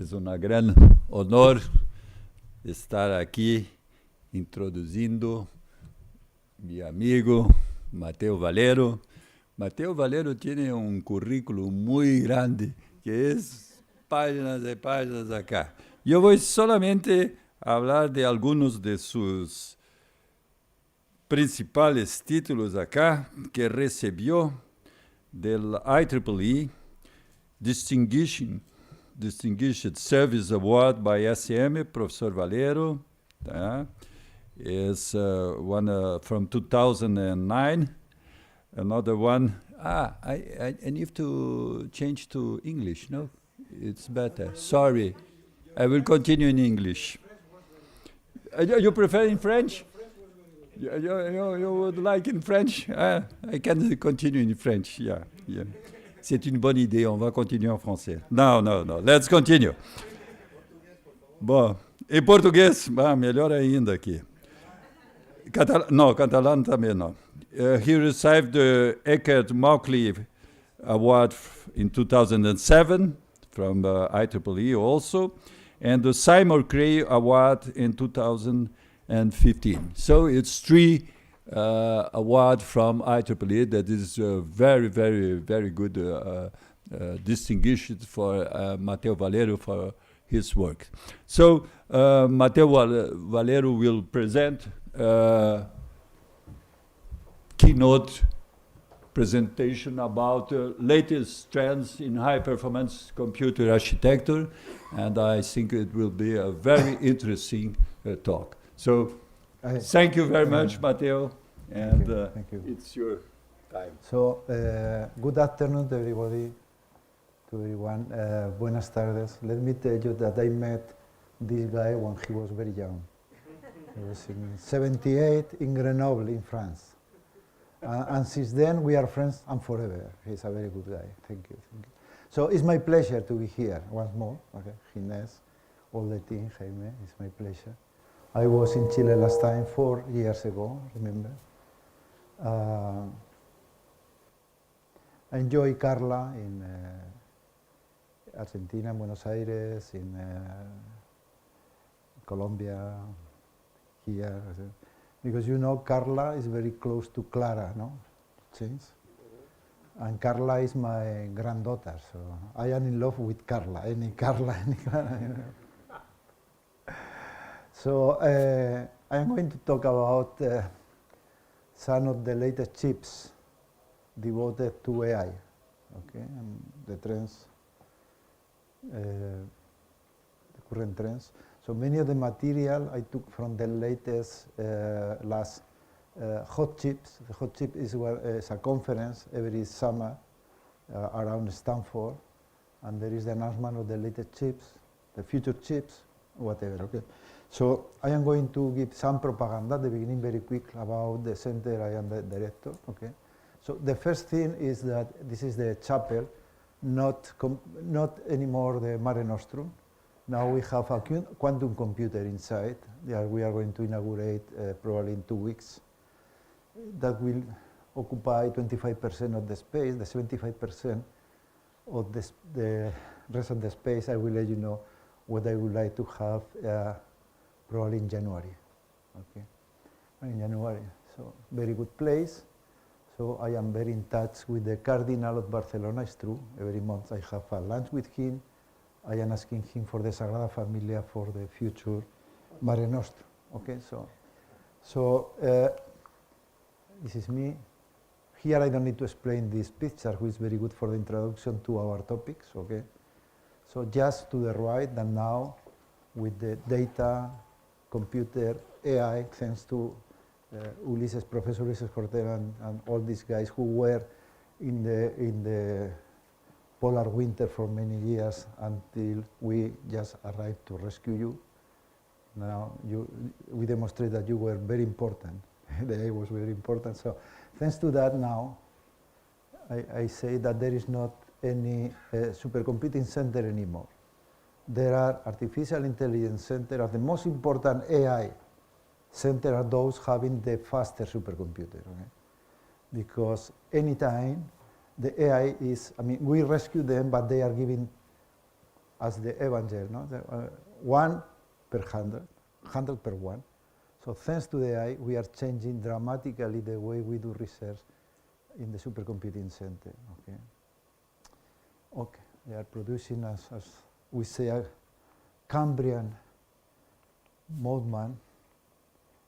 Es un gran honor estar aquí introducindo mi amigo Mateo Valero. Mateo Valero tiene un currículum muy grande, que es páginas de páginas acá. Yo voy solamente a hablar de algunos de sus principales títulos acá que recibió del IEEE Distinguished Service Award by SM, Professor Valero. Tá? Is one from 2009. Another one. I need to change to English, no? It's better. Sorry. I will continue in English. You prefer in French? You would like in French? I can continue in French, yeah. C'est une bonne idée, on va continuer en français. No, let's continue. Bom, em português, melhor ainda aqui. Catalão também não. He received the Eckert Mauchly Award in 2007 from IEEE also, and the Seymour Cray Award in 2015. So it's three award from IEEE that is very, very, very good distinguished for Mateo Valero for his work. So Mateo Valero will present keynote presentation about latest trends in high-performance computer architecture, and I think it will be a very interesting talk. So thank you very much, Mateo, and thank you. It's your time. So, good afternoon to everybody, to everyone. Buenas tardes. Let me tell you that I met this guy when he was very young. He was in 78 in Grenoble, in France. And since then, we are friends and forever. He's a very good guy. Thank you. So it's my pleasure to be here once more. Okay, Ginés, all the team, Jaime, it's my pleasure. I was in Chile last time 4 years ago, remember? I enjoy Carla in Argentina, Buenos Aires, in Colombia, here. Because you know Carla is very close to Clara, no? James? And Carla is my granddaughter, so I am in love with Carla, any Carla, any Clara. You know? So I am going to talk about some of the latest chips devoted to AI, okay, and the trends, the current trends. So many of the material I took from the latest last hot chips. The hot chip is a conference every summer around Stanford, and there is the announcement of the latest chips, the future chips, whatever. Okay. So I am going to give some propaganda at the beginning, very quick, about the center I am the director. Okay. So the first thing is that this is the chapel, not anymore the Mare Nostrum. Now we have a quantum computer inside that we are going to inaugurate probably in 2 weeks. That will occupy 25% of the space. The 75% of the rest of the space, I will let you know what I would like to have probably in January. Okay, in January. So very good place. So I am very in touch with the Cardinal of Barcelona. It's true. Every month I have a lunch with him. I am asking him for the Sagrada Familia for the future Mare Nostrum. Okay, so this is me. Here I don't need to explain this picture, which is very good for the introduction to our topics. Okay, so just to the right, and now with the data, computer, AI, thanks to Professor Ulises Cortera and all these guys who were in the polar winter for many years until we just arrived to rescue you. Now we demonstrate that you were very important. The AI was very important. So thanks to that now, I say that there is not any supercomputing center anymore. There are artificial intelligence centers. The most important AI centers are those having the faster supercomputer. Okay? Because anytime the AI is, I mean, we rescue them, but they are giving as the evangel, no? 1 per 100, 100 per 1. So thanks to the AI, we are changing dramatically the way we do research in the supercomputing center. Okay. Okay. They are producing, as we say, a Cambrian modeman.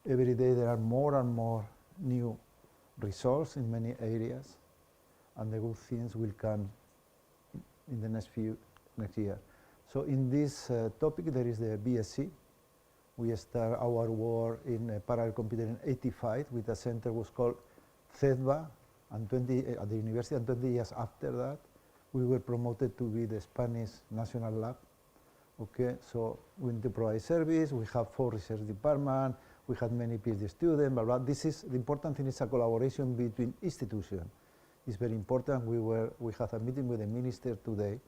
Every day there are more and more new results in many areas, and the good things will come in the next year. So in this topic there is the BSc. We start our work in parallel computing in '85 with a center was called CEDVA, and at the university, and 20 years after that we were promoted to be the Spanish National Lab. Okay, so we need to provide service, we have 4 research departments, we had many PhD students, blah, blah. This is, the important thing is a collaboration between institutions. It's very important. We had a meeting with the minister today,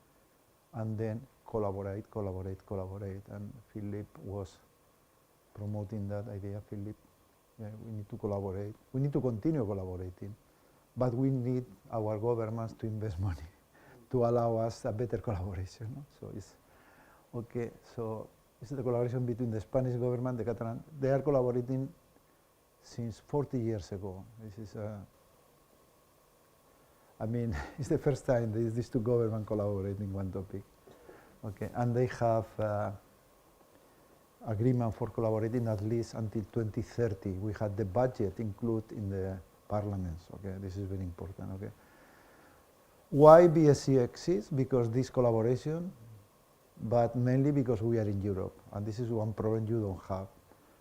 and then collaborate, and Philip was promoting that idea. Philip, yeah, we need to collaborate. We need to continue collaborating, but we need our governments to invest money to allow us a better collaboration. No? So it's okay. So it's the collaboration between the Spanish government, the Catalan. They are collaborating since 40 years ago. This is I mean, it's the first time these 2 governments collaborate in one topic. Okay, and they have agreement for collaborating at least until 2030. We had the budget included in the parliaments. Okay, this is very important. Okay, why BSc exists? Because this collaboration, but mainly because we are in Europe, and this is one problem you don't have.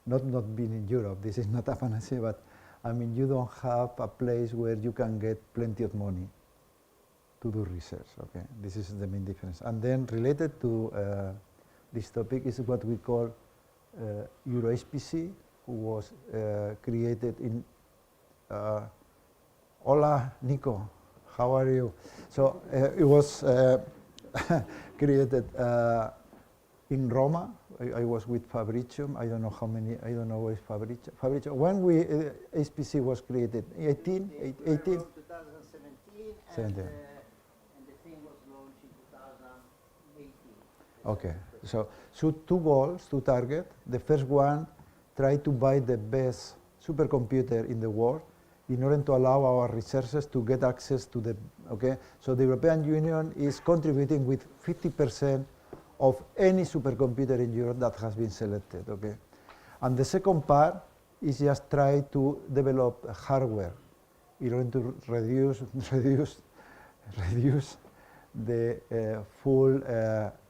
Not being in Europe, this is not a panacea, but I mean, you don't have a place where you can get plenty of money to do research. Okay, this is the main difference. And then related to this topic is what we call EuroHPC, who was created in. Hola, Nico, how are you? So it was created in Roma. I was with Fabricium. I don't know how many. I don't know where is Fabricium. When HPC was created, 18. 2017. 17. And the thing was launched in 2018. Okay. So 2 goals, 2 targets. The first one, try to buy the best supercomputer in the world in order to allow our researchers to get access to the. Okay. So the European Union is contributing with 50% of any supercomputer in Europe that has been selected, okay? And the second part is just try to develop hardware in order to reduce the full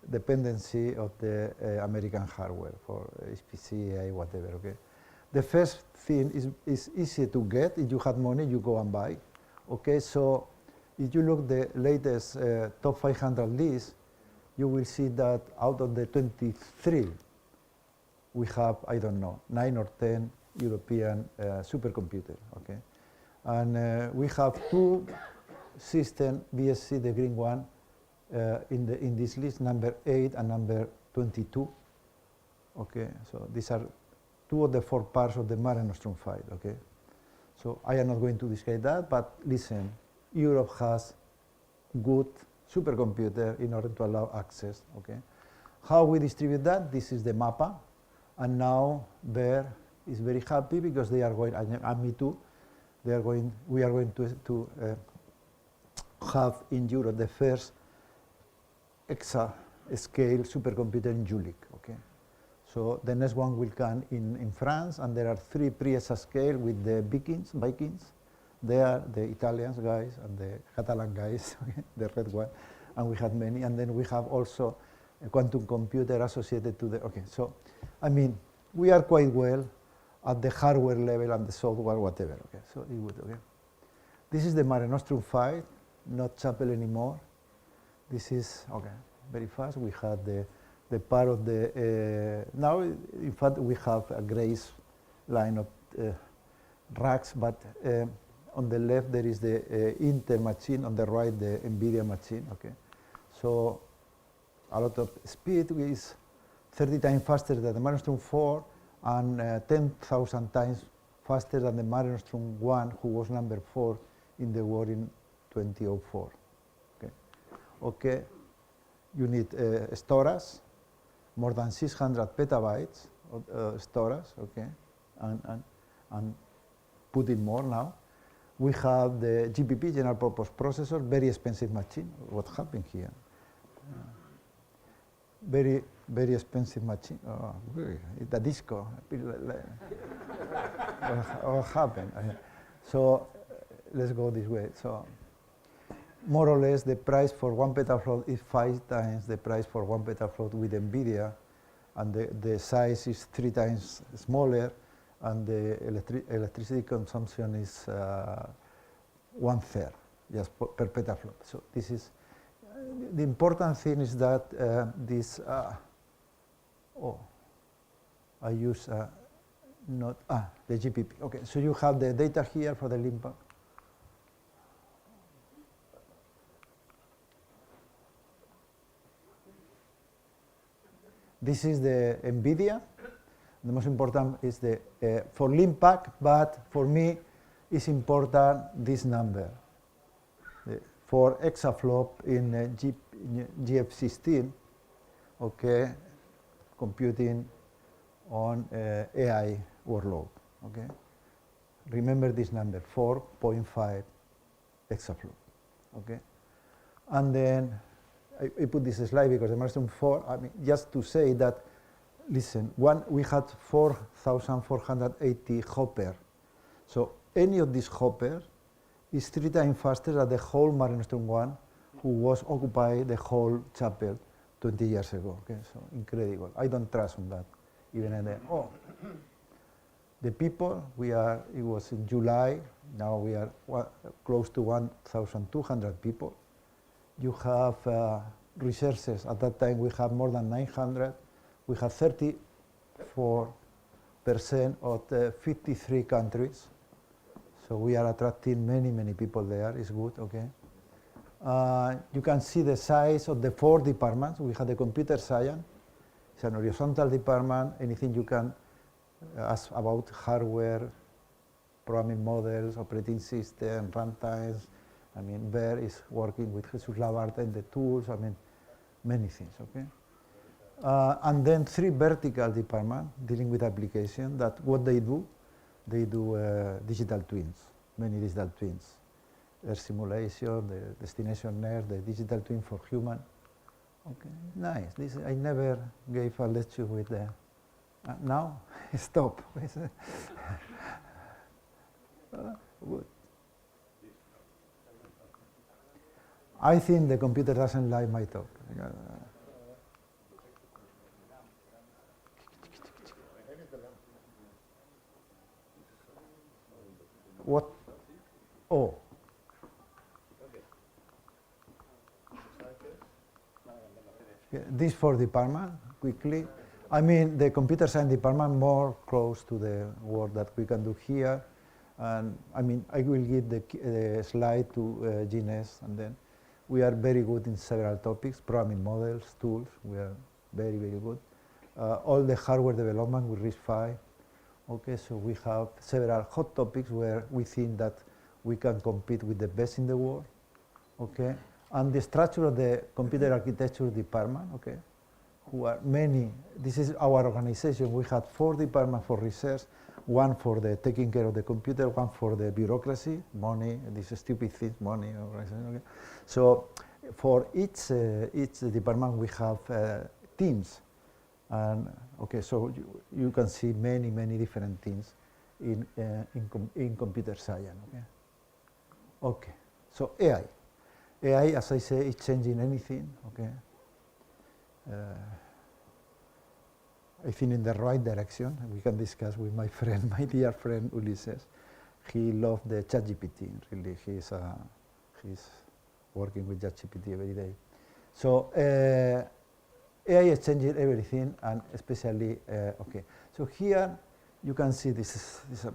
dependency of the American hardware for HPC, AI, whatever, okay? The first thing is easy to get. If you have money, you go and buy, okay? So if you look the latest top 500 list, you will see that out of the 23, we have, I don't know, 9 or 10 European supercomputers, okay? And we have 2 systems, BSc, the green one, in this list, number 8 and number 22, okay? So these are 2 of the 4 parts of the Mare Nostrum fight, okay? So I am not going to describe that, but listen, Europe has good supercomputer in order to allow access, okay? How we distribute that? This is the MAPA, and now Bear is very happy because they are going, and me too, we are going to have in Europe the first exa-scale supercomputer in Jülich, okay? So the next one will come in France, and there are 3 pre-exa-scale with the Vikings. They are the Italians guys and the Catalan guys, okay, the red one, and we had many. And then we have also a quantum computer associated to the, okay. So, I mean, we are quite well at the hardware level and the software, whatever, okay. So it would, okay. This is the Mare Nostrum fight, not chapel anymore. This is, okay, very fast. We had the part of the, now, in fact, we have a grace line of racks, but on the left there is the Intel machine, on the right the NVIDIA machine, okay? So a lot of speed is 30 times faster than the Mare Nostrum 4 and 10,000 times faster than the Mare Nostrum 1, who was number 4 in the world in 2004, okay? Okay, you need storage, more than 600 petabytes of storage, okay, and put in more now. We have the GPP, general purpose processor, very expensive machine. What happened here? Very, very expensive machine. Oh, the disco. What happened? So let's go this way. So more or less, the price for 1 petaflop is 5 times the price for 1 petaflop with NVIDIA, and the size is 3 times smaller, and the electricity consumption is 1/3 just per petaflop. So this is the important thing is that this. I use not the GPP. Okay, so you have the data here for the Limpa. This is the NVIDIA. The most important is the for Limpac, but for me, it's important this number. For exaflop in GF16, okay, computing on AI workload, okay. Remember this number, 4.5 exaflop, okay. And then I put this slide because the milestone 4, I mean, just to say that, listen, we had 4,480 hopper. So any of these hoppers is 3 times faster than the whole milestone 1, who was occupied the whole chapel 20 years ago. Okay, so incredible. I don't trust on that, even in the the people it was in July. Now we are close to 1,200 people. You have resources. At that time, we have more than 900. We have 34% of the 53 countries. So we are attracting many people there. It's good, okay. You can see the size of the 4 departments. We have the computer science. It's an horizontal department. Anything you can ask about hardware, programming models, operating system, runtimes. I mean, Bear is working with Jesus Labarte and the tools. I mean, many things, okay? And then 3 vertical departments dealing with application that what they do digital twins, many digital twins. Air simulation, the destination nurse, the digital twin for human. Okay, nice. This I never gave a lecture with the, now, stop. Good. I think the computer doesn't like my talk. What? Oh. These 4 departments, quickly. I mean, the computer science department more close to the work that we can do here. And I mean, I will give the slide to Gines, and then we are very good in several topics, programming models, tools. We are very good. All the hardware development with RISC-V. Okay, so we have several hot topics where we think that we can compete with the best in the world. Okay, and the structure of the computer architecture department. Okay, who are many. This is our organization. We had 4 departments for research, 1 for the taking care of the computer, 1 for the bureaucracy, money, these stupid things, money. Okay. So for each department we have teams. And okay, so you can see many different things in computer science. Okay. Okay. So AI, as I say, is changing anything. Okay. I think in the right direction. We can discuss with my friend, my dear friend Ulises. He loved the ChatGPT. Really, he's working with ChatGPT every day. So. AI is changing everything, and especially, okay. So here you can see this is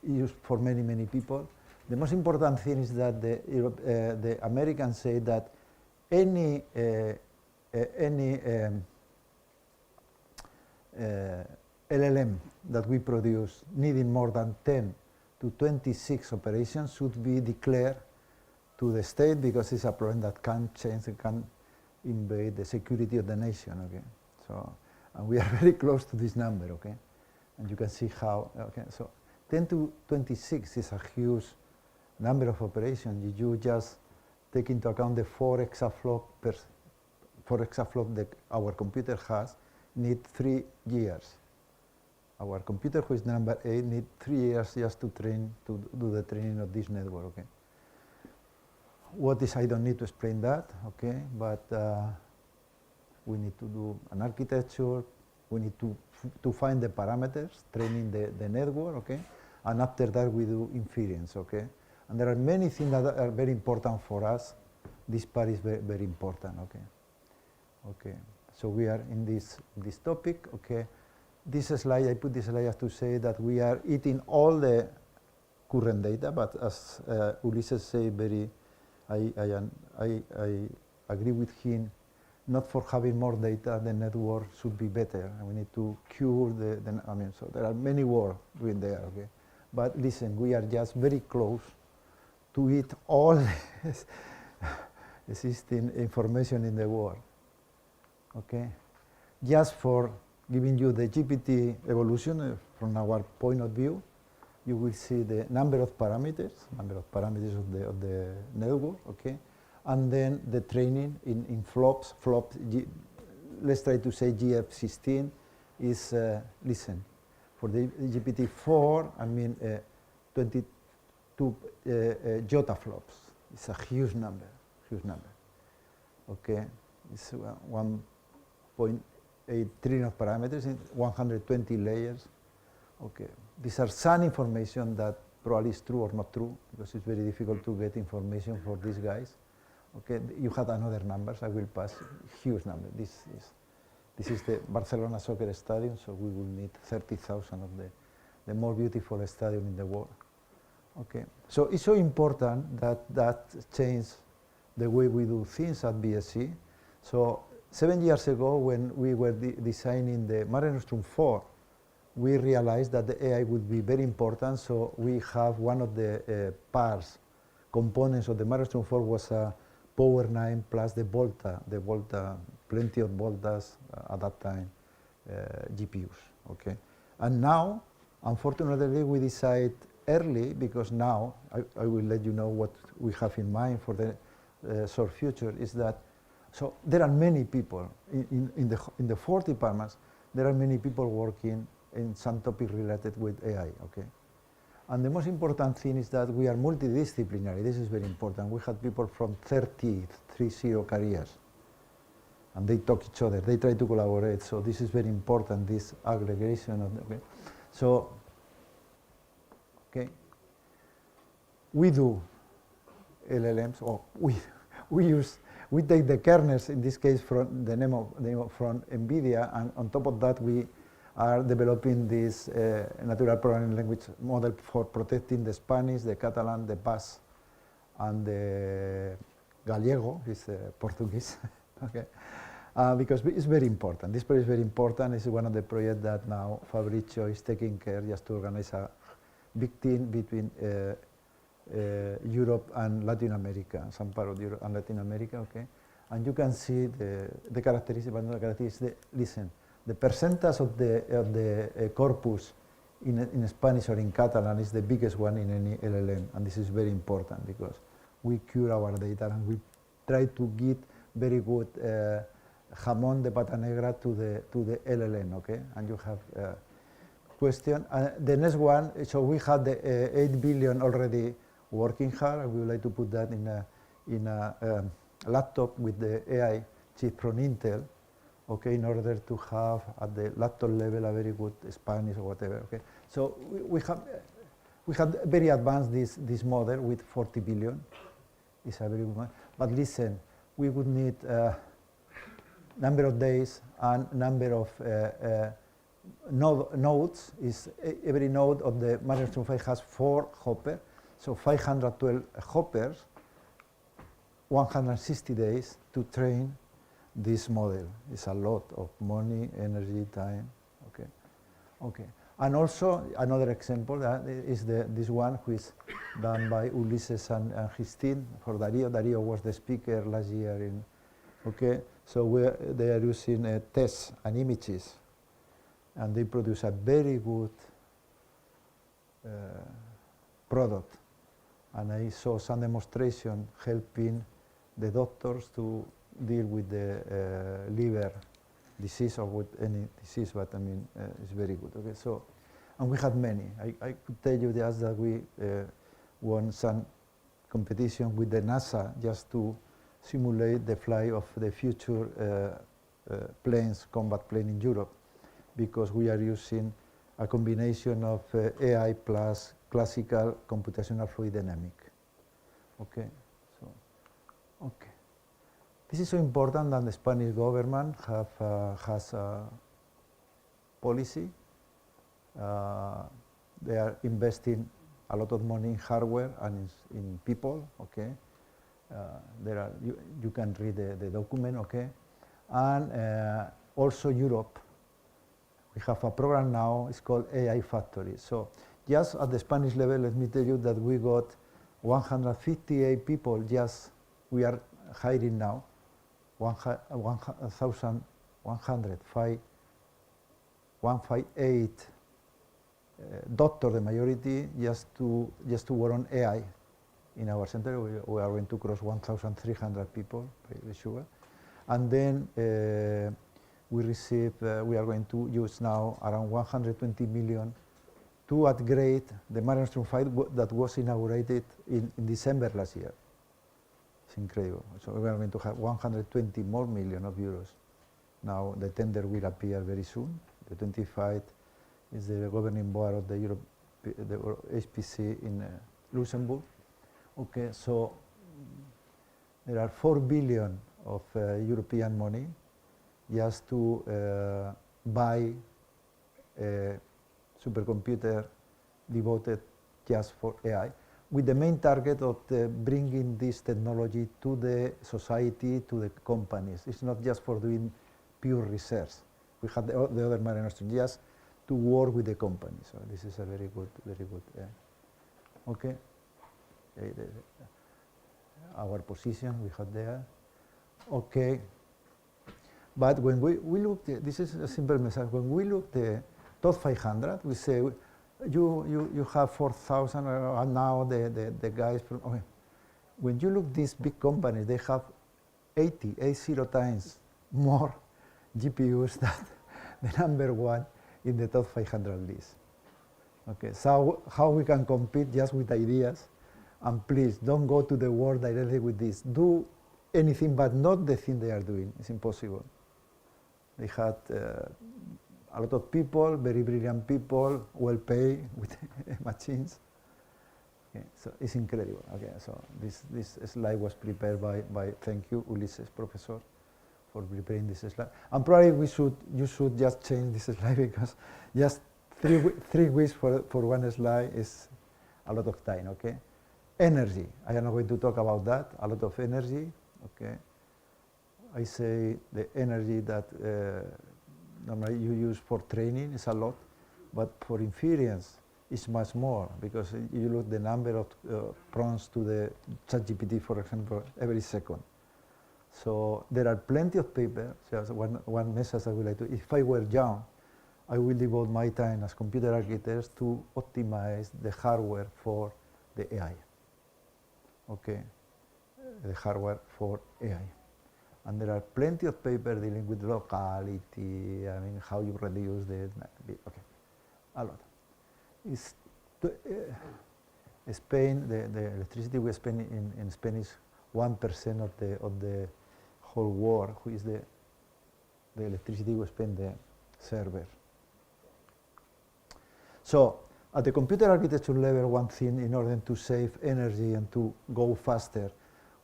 used for many people. The most important thing is that the Americans say that any LLM that we produce needing more than 10 to 26 operations should be declared to the state, because it's a problem that can change, invade the security of the nation, okay? So, and we are very close to this number, okay? And you can see how, okay, so 10 to 26 is a huge number of operations. If you just take into account the 4 exaflop that our computer has, need 3 years. Our computer, which is number 8, need 3 years just to train, to do the training of this network, okay? What is, I don't need to explain that, okay? But we need to do an architecture, we need to find the parameters, training the network, okay? And after that we do inference, okay? And there are many things that are very important for us. This part is very, very important, okay? Okay, so we are in this topic, okay? This slide, I put this slide to say that we are eating all the current data, but as Ulysses said, I agree with him, not for having more data, the network should be better, and we need to cure I mean, so there are many work doing there, okay? But listen, we are just very close to eat all existing information in the world, okay? Just for giving you the GPT evolution from our point of view, you will see the number of parameters of the network, okay? And then the training in flops, let's try to say GF16 is, listen, for the GPT-4, I mean 22 jotaflops. It's a huge number, okay? It's 1.8 trillion of parameters in 120 layers, okay? These are some information that probably is true or not true, because it's very difficult to get information for these guys. Okay, you had another numbers, I will pass, huge number. This is the Barcelona soccer stadium, so we will need 30,000 of the more beautiful stadium in the world. Okay, so it's so important that change the way we do things at BSc. So 7 years ago, when we were designing the Mare Nostrum 4, we realized that the AI would be very important, so we have one of the parts, components of the Mare Nostrum 4 was a Power 9 plus the Volta, plenty of Voltas at that time, GPUs, okay? And now, unfortunately, we decide early, because now, I will let you know what we have in mind for the short future, is that, so there are many people, in the 4 departments, there are many people working in some topic related with AI, okay? And the most important thing is that we are multidisciplinary. This is very important. We had people from 30 careers, and they talk each other. They try to collaborate. So this is very important, this aggregation of the, okay? So, okay, we do LLMs, or we take the kernels, in this case from the name of from NVIDIA, and on top of that we are developing this natural programming language model for protecting the Spanish, the Catalan, the Basque, and the Gallego, is Portuguese, okay? Because it's very important. This project is very important. It's one of the projects that now Fabrizio is taking care just to organize a big team between Europe and Latin America, some part of Europe and Latin America, okay? And you can see the characteristics, listen, the percentage of the corpus in Spanish or in Catalan is the biggest one in any LLM, and this is very important because we cure our data and we try to get very good jamón de pata negra to the LLM, okay? And you have question. The next one, so we had the 8 billion already working hard. We would like to put that in a laptop with the AI chip from Intel, okay, in order to have at the laptop level a very good Spanish or whatever, okay? So we have very advanced this model with 40 billion. It's a very good one. But listen, we would need number of days and number of nodes. Is every node of the Mare Nostrum 5 has 4 hoppers, so 512 hoppers, 160 days to train this model. It's a lot of money, energy, time, okay? Okay. And also another example is this one which is done by Ulysses and his team for Dario. Dario was the speaker last year in, okay? So they are using tests and images, and they produce a very good product. And I saw some demonstration helping the doctors to deal with the liver disease or with any disease, but I mean, it's very good. Okay, so, and we had many. I could tell you just that we won some competition with the NASA just to simulate the flight of the future planes, combat plane in Europe, because we are using a combination of AI plus classical computational fluid dynamic. Okay, so, okay. This is so important that the Spanish government has a policy. They are investing a lot of money in hardware and in people, okay? You can read the document, okay? And also Europe, we have a program now, it's called AI Factory. So just at the Spanish level, let me tell you that we got 158 people, we are hiring now, 158 doctors, the majority, just to work on AI. In our center, we are going to cross 1,300 people, pretty sure. And then we are going to use now around 120 million to upgrade the Mare Nostrum 5 that was inaugurated in December last year. It's incredible. So we are going to have 120 more million of euros. Now the tender will appear very soon. The 25 is the governing board of the Europe, the HPC in Luxembourg. Okay, so there are 4 billion of European money just to buy a supercomputer devoted just for AI, with the main target of bringing this technology to the society, to the companies. It's not just for doing pure research. We had the other Mare Nostrum, just to work with the company. So this is a very good, okay. Our position we had there, okay. But when we look, this is a simple message. When we look the top 500, we say you have 4,000, and now the guys from. Okay. When you look these big companies, they have 80 times more GPUs than the number one in the top 500 list. Okay, so how we can compete just with ideas? And please don't go to the world directly with this. Do anything but not the thing they are doing. It's impossible. They had a lot of people, very brilliant people, well paid with machines. Okay, so it's incredible. Okay, so this slide was prepared by thank you, Ulises, professor, for preparing this slide. And probably you should just change this slide, because just three weeks for one slide is a lot of time. Okay. Energy, I am not going to talk about that, a lot of energy, okay. I say the energy that normally you use for training is a lot, but for inference it's much more, because you look the number of prompts to the ChatGPT, for example, every second. So there are plenty of papers. Just one message I would like to, if I were young, I will devote my time as computer architect to optimize the hardware for the AI. Okay, the hardware for AI. And there are plenty of papers dealing with locality, I mean, how you reduce okay, a lot. Spain, the electricity we spend in Spain is 1% of the whole world, who is the electricity we spend the server. So, at the computer architecture level, one thing, in order to save energy and to go faster,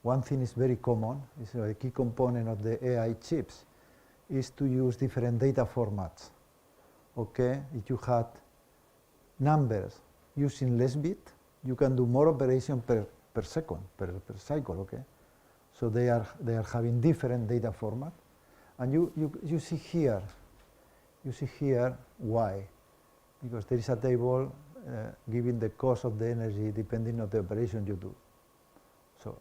one thing is very common, is a key component of the AI chips, is to use different data formats. Okay, if you had numbers using less bit, you can do more operation per second, per cycle, okay? So they are having different data format. And you see here why. Because there is a table giving the cost of the energy depending on the operation you do. So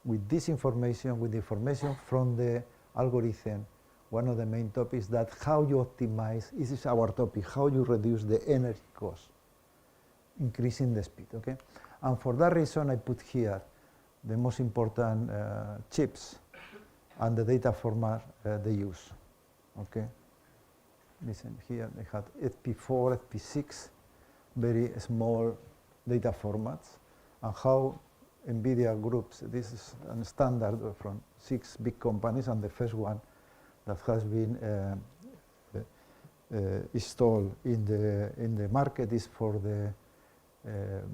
with this information, with the information from the algorithm, one of the main topics that how you optimize, this is our topic, how you reduce the energy cost, increasing the speed, okay? And for that reason, I put here the most important chips and the data format they use, okay? Listen, here they had FP4, FP6, very small data formats, and how NVIDIA groups, this is a standard from 6 big companies, and the first one that has been installed in the market is for the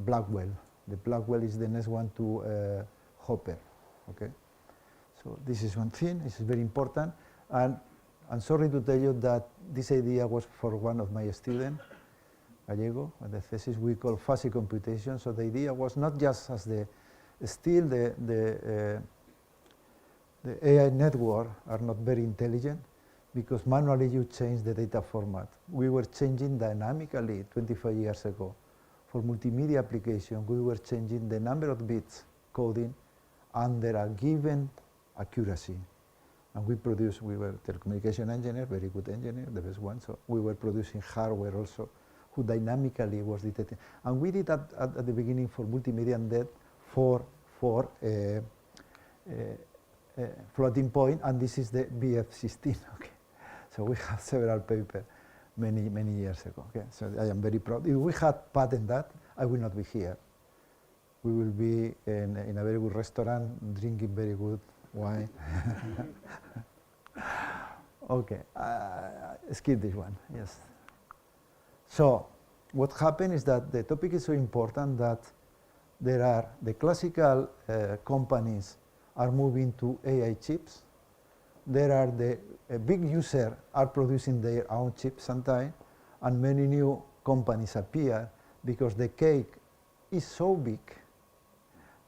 Blackwell. The Blackwell is the next one to Hopper, okay? So this is one thing, this is very important, and I'm sorry to tell you that this idea was for one of my students, Gallego, and the thesis we call fuzzy computation. So the idea was not just as the AI network are not very intelligent because manually you change the data format. We were changing dynamically 25 years ago. For multimedia application, we were changing the number of bits coding under a given accuracy. And we were telecommunication engineer, very good engineer, the best one, so we were producing hardware also, who dynamically was detecting. And we did that at the beginning for multimedia and that for floating point, and this is the BF16, okay? So we have several papers many years ago, okay? So I am very proud. If we had patented that, I will not be here. We will be in a very good restaurant, drinking very good wine. Okay, skip this one, yes. So what happened is that the topic is so important that there are the classical companies are moving to AI chips. There are the big users are producing their own chips sometimes, and many new companies appear because the cake is so big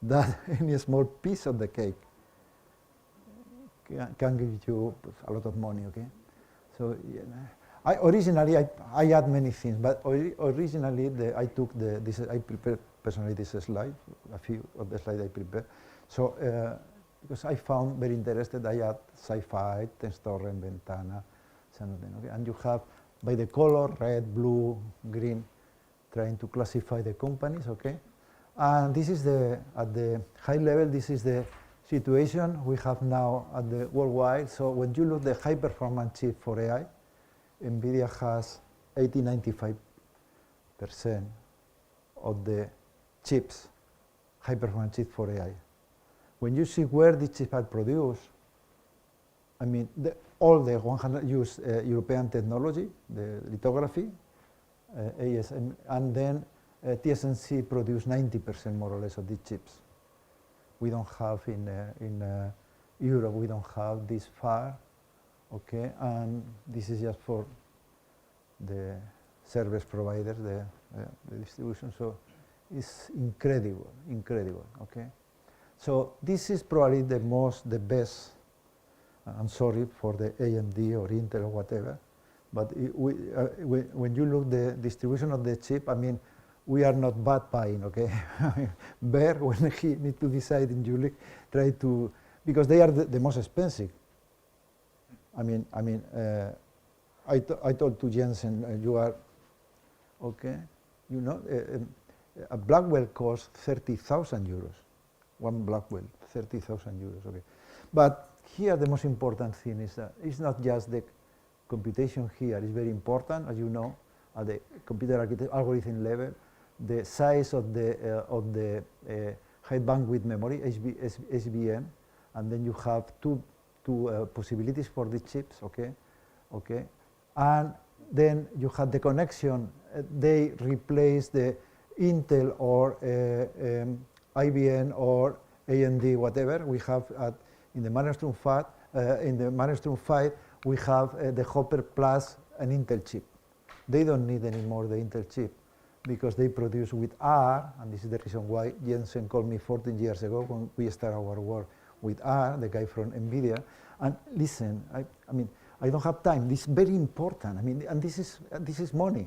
that any small piece of the cake can give you a lot of money, okay? So yeah, originally I add many things, but originally I took I prepared personally this slide, a few of the slides I prepared. So because I found very interested, I add sci-fi, Tenstorrent, Ventana, something, okay? And you have by the color, red, blue, green, trying to classify the companies, okay? And this is at the high level, this is the situation we have now at the worldwide. So when you look at the high performance chip for AI, NVIDIA has 80–95% of the chips, high performance chips for AI. When you see where the chips are produced, I mean, all the 100 use European technology, the lithography, ASM, and then TSMC produce 90% more or less of the chips. We don't have in Europe, we don't have this far, okay? And this is just for the service providers, the distribution. So it's incredible, okay? So this is probably the best. I'm sorry for the AMD or Intel or whatever, but when you look the distribution of the chip, I mean, we are not bad buying, okay? Bear, when he need to decide in Juli, try to, because they are the most expensive. I told to Jensen, you are, okay, you know, a Blackwell costs 30,000 euros. One Blackwell, 30,000 euros, okay. But here the most important thing is that it's not just the computation here, it's very important, as you know, at the computer algorithm level, the size of the high bandwidth memory, HBM, and then you have two possibilities for the chips, okay, and then you have the connection. They replace the Intel or IBM or AMD, whatever we have in the Mannerstrom 5. In the Mannerstrom 5, we have the Hopper plus an Intel chip. They don't need anymore the Intel chip, because they produce with R, and this is the reason why Jensen called me 14 years ago when we started our work with R, the guy from NVIDIA. And listen, I mean, I don't have time. This is very important. I mean, and this is money.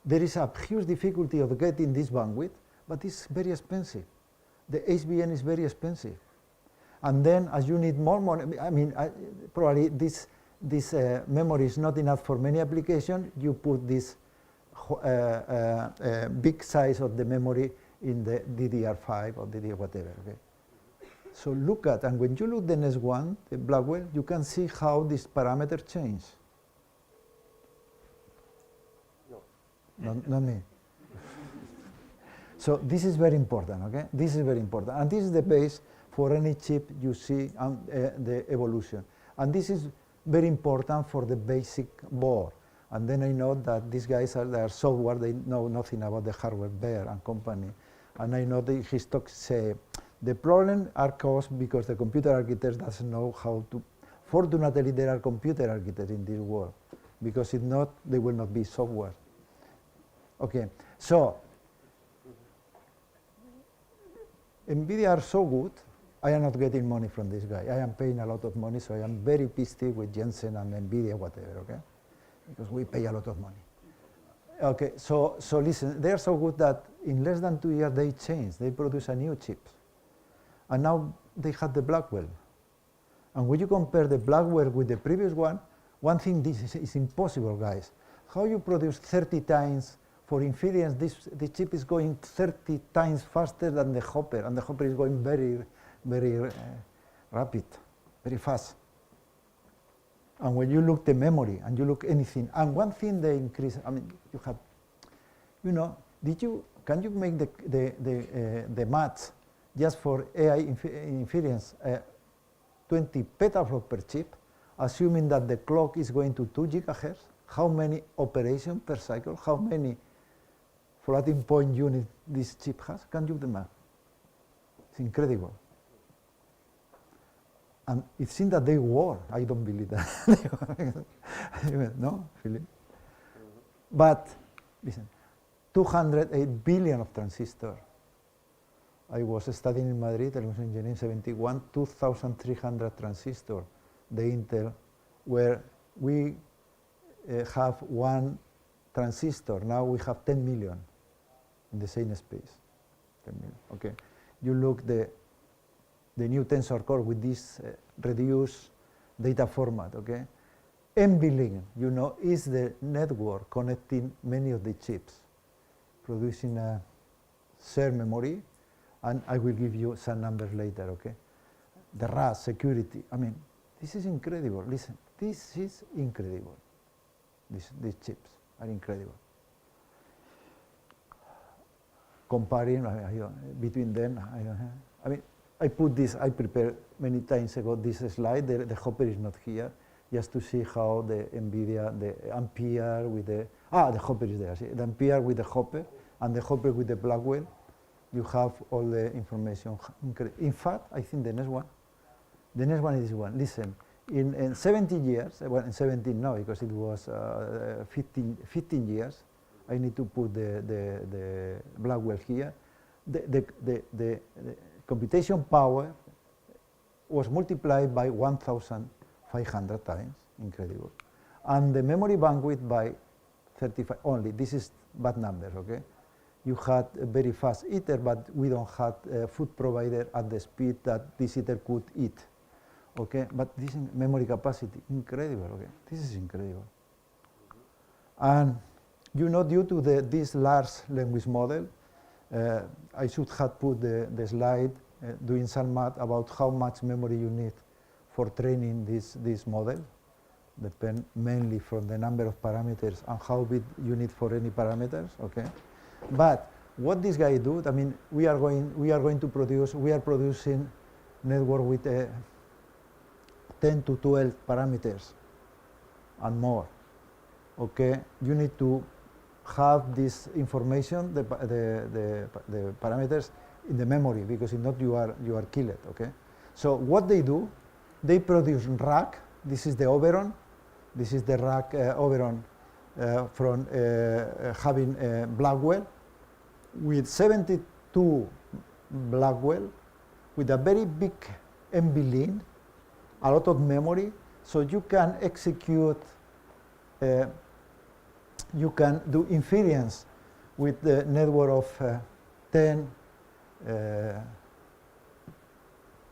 There is a huge difficulty of getting this bandwidth, but it's very expensive. The HBM is very expensive. And then as you need more money, I mean, probably this memory is not enough for many applications, you put this big size of the memory in the DDR5 or DDR whatever, okay? So look at, and when you look the next one, the Blackwell, you can see how this parameter change. No. Not me. So this is very important, okay? This is very important. And this is the base for any chip you see the evolution. And this is very important for the basic board. And then I know that these guys are software, they know nothing about the hardware, Bear and company. And I know that his talks say, the problem are caused because the computer architect doesn't know how to, fortunately there are computer architects in this world, because if not, they will not be software. Okay, so, NVIDIA are so good, I am not getting money from this guy. I am paying a lot of money, so I am very pissed with Jensen and NVIDIA, whatever, okay? Because we pay a lot of money. Okay, so listen, they are so good that in less than 2 years they changed. They produce a new chip. And now they have the Blackwell. And when you compare the Blackwell with the previous one thing this is impossible, guys. How you produce 30 times for inference, the chip is going 30 times faster than the Hopper, and the Hopper is going very, very rapid, very fast. And when you look the memory and you look anything, and one thing they increase, I mean, you have, you know, can you make the maths just for AI inference 20 petaflops per chip, assuming that the clock is going to 2 gigahertz? How many operations per cycle? How many floating point units this chip has? Can you do the math? It's incredible. And it seems that they were. I don't believe that. No, Philip? But listen, 208 billion of transistors. I was studying in Madrid, I was engineering 71, 2,300 transistors. The Intel, where we have one transistor. Now we have 10 million in the same space. 10 million. Okay. You look the new tensor core with this reduced data format. Okay. NVLink, you know, is the network connecting many of the chips, producing a shared memory, and I will give you some numbers later. Okay. The RAS security. I mean, this is incredible. Listen, this is incredible. These chips are incredible. Comparing between them, I mean, I put this, I prepared many times ago this slide, the Hopper is not here, just to see how the NVIDIA, the Ampere with the Hopper is there, see? The Ampere with the Hopper, and the Hopper with the Blackwell, you have all the information. In fact, I think the next one is this one. Listen, in 17 years, well, in 17 no, because it was 15 years, I need to put the Blackwell here. The computation power was multiplied by 1,500 times, incredible. And the memory bandwidth by 35 only. This is bad numbers, okay? You had a very fast eater, but we don't have a food provider at the speed that this eater could eat, okay? But this memory capacity, incredible, okay? This is incredible. And you know, due to this large language model, I should have put the slide doing some math about how much memory you need for training this model. Depend mainly from the number of parameters and how big you need for any parameters. Okay, but what this guy do? I mean, we are producing network with 10 to 12 parameters and more. Okay, you need to have this information, the parameters in the memory, because if not you are killed. Okay, so what they do, they produce rack. This is the Oberon. This is the rack Oberon from having Blackwell with 72 Blackwell with a very big NVLink, a lot of memory, so you can execute. You can do inference with the network of 10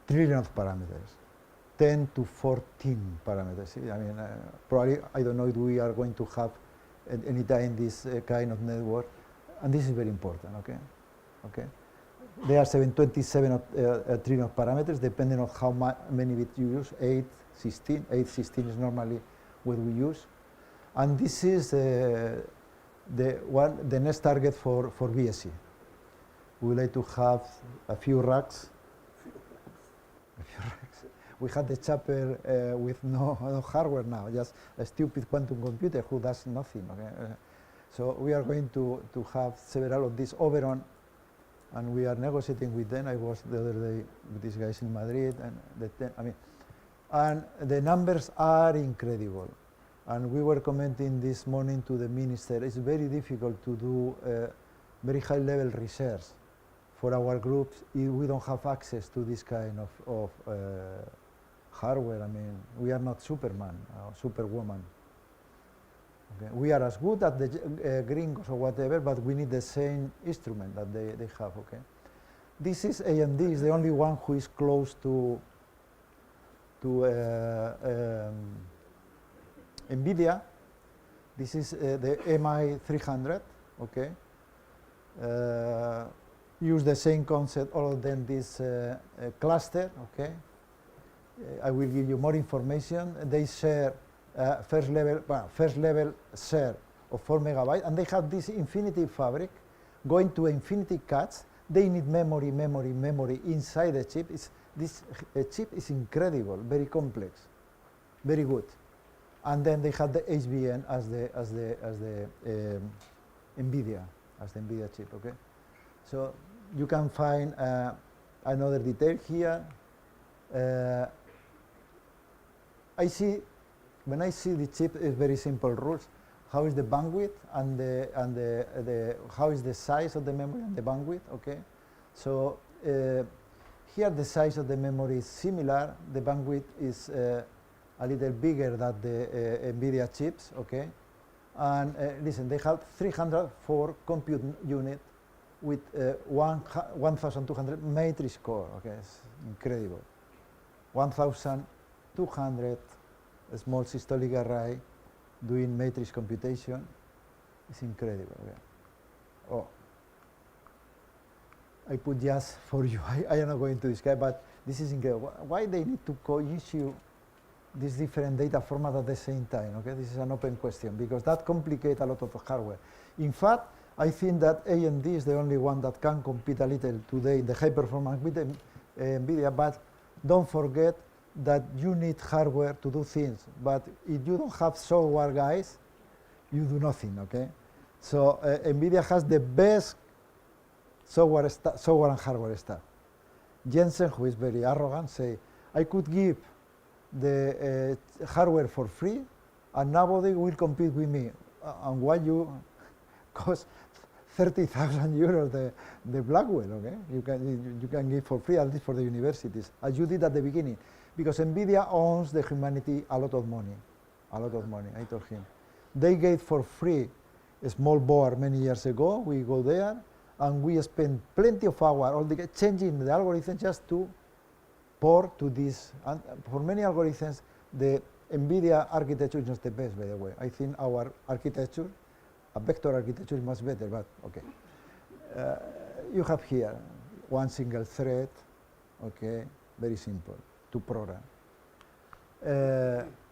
trillion of parameters, 10 to 14 parameters. I mean, probably, I don't know if we are going to have at any time this kind of network, and this is very important, okay? Okay. There are 27 trillion of parameters, depending on how many bits you use, 8, 16. 8, 16 is normally what we use. And this is the next target for BSc. We would like to have a few racks. We had the chapel with no hardware now, just a stupid quantum computer who does nothing. Okay? So we are going to have several of these over on, and we are negotiating with them. I was the other day with these guys in Madrid, and and the numbers are incredible. And we were commenting this morning to the minister, it's very difficult to do very high level research for our groups if we don't have access to this kind of hardware. I mean, we are not Superman or Superwoman. Okay. We are as good at the gringos or whatever, but we need the same instrument that they have. Okay. This is AMD, is the only one who is close to NVIDIA. This is the MI300. Okay. Use the same concept, all of them, this cluster. Okay. I will give you more information. They share first level share of 4 megabytes, and they have this infinity fabric going to infinity cuts. They need memory inside the chip. This chip is incredible, very complex, very good. And then they have the HBM as the NVIDIA, as the NVIDIA chip. Okay, so you can find another detail here. When I see the chip, it's very simple rules. How is the bandwidth and how is the size of the memory and the bandwidth? Okay, so here the size of the memory is similar. The bandwidth is a little bigger than the NVIDIA chips. Okay, and listen, they have 304 compute unit with 1,200 matrix core. Okay, it's incredible. 1,200 small systolic array doing matrix computation. It's incredible. Okay. Oh, I put just for you. I am not going to describe, but this is incredible. Why they need to co-issue these different data formats at the same time? Okay, this is an open question because that complicates a lot of the hardware. In fact, I think that AMD is the only one that can compete a little today in the high performance with NVIDIA, but don't forget that you need hardware to do things, but if you don't have software, guys, you do nothing, okay? So NVIDIA has the best software and hardware stuff. Jensen, who is very arrogant, say, I could give the hardware for free and nobody will compete with me. And why you cost 30,000 euros the Blackwell, okay? You can give for free, at least for the universities, as you did at the beginning. Because NVIDIA owns the humanity a lot of money, I told him. They gave for free a small board many years ago. We go there, and we spend plenty of hours changing the algorithm just to port to this. And for many algorithms, the NVIDIA architecture is not the best, by the way. I think our architecture, a vector architecture, is much better, but okay. You have here one single thread, okay, very simple to program.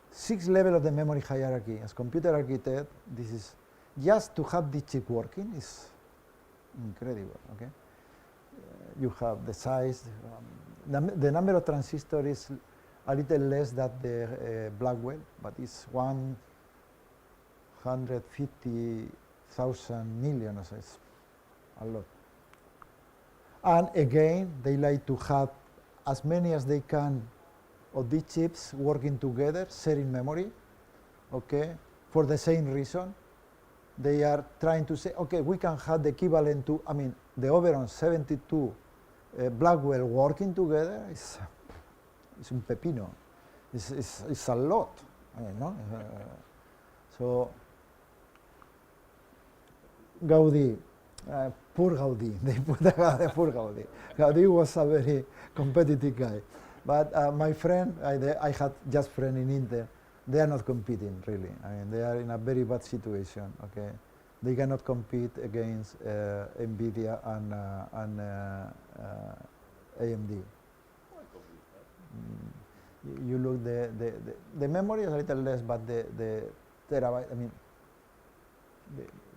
6 levels of the memory hierarchy. As computer architect, this is just to have the chip working is incredible. Okay, you have the size, the number of transistors is a little less than the Blackwell, but it's 150,000 million, so it's a lot. And again, they like to have as many as they can of these chips working together, sharing memory, okay, for the same reason. They are trying to say, okay, we can have the equivalent to, I mean, the Oberon 72 Blackwell working together is un pepino. It's a lot, I mean, no? So, Gaudí, poor Gaudí, they put the poor Gaudí. Gaudí was a very competitive guy. But my friend, I had just friend in Intel. They are not competing really. I mean, they are in a very bad situation. Okay, they cannot compete against NVIDIA and AMD. You look the memory is a little less, but the terabyte. I mean,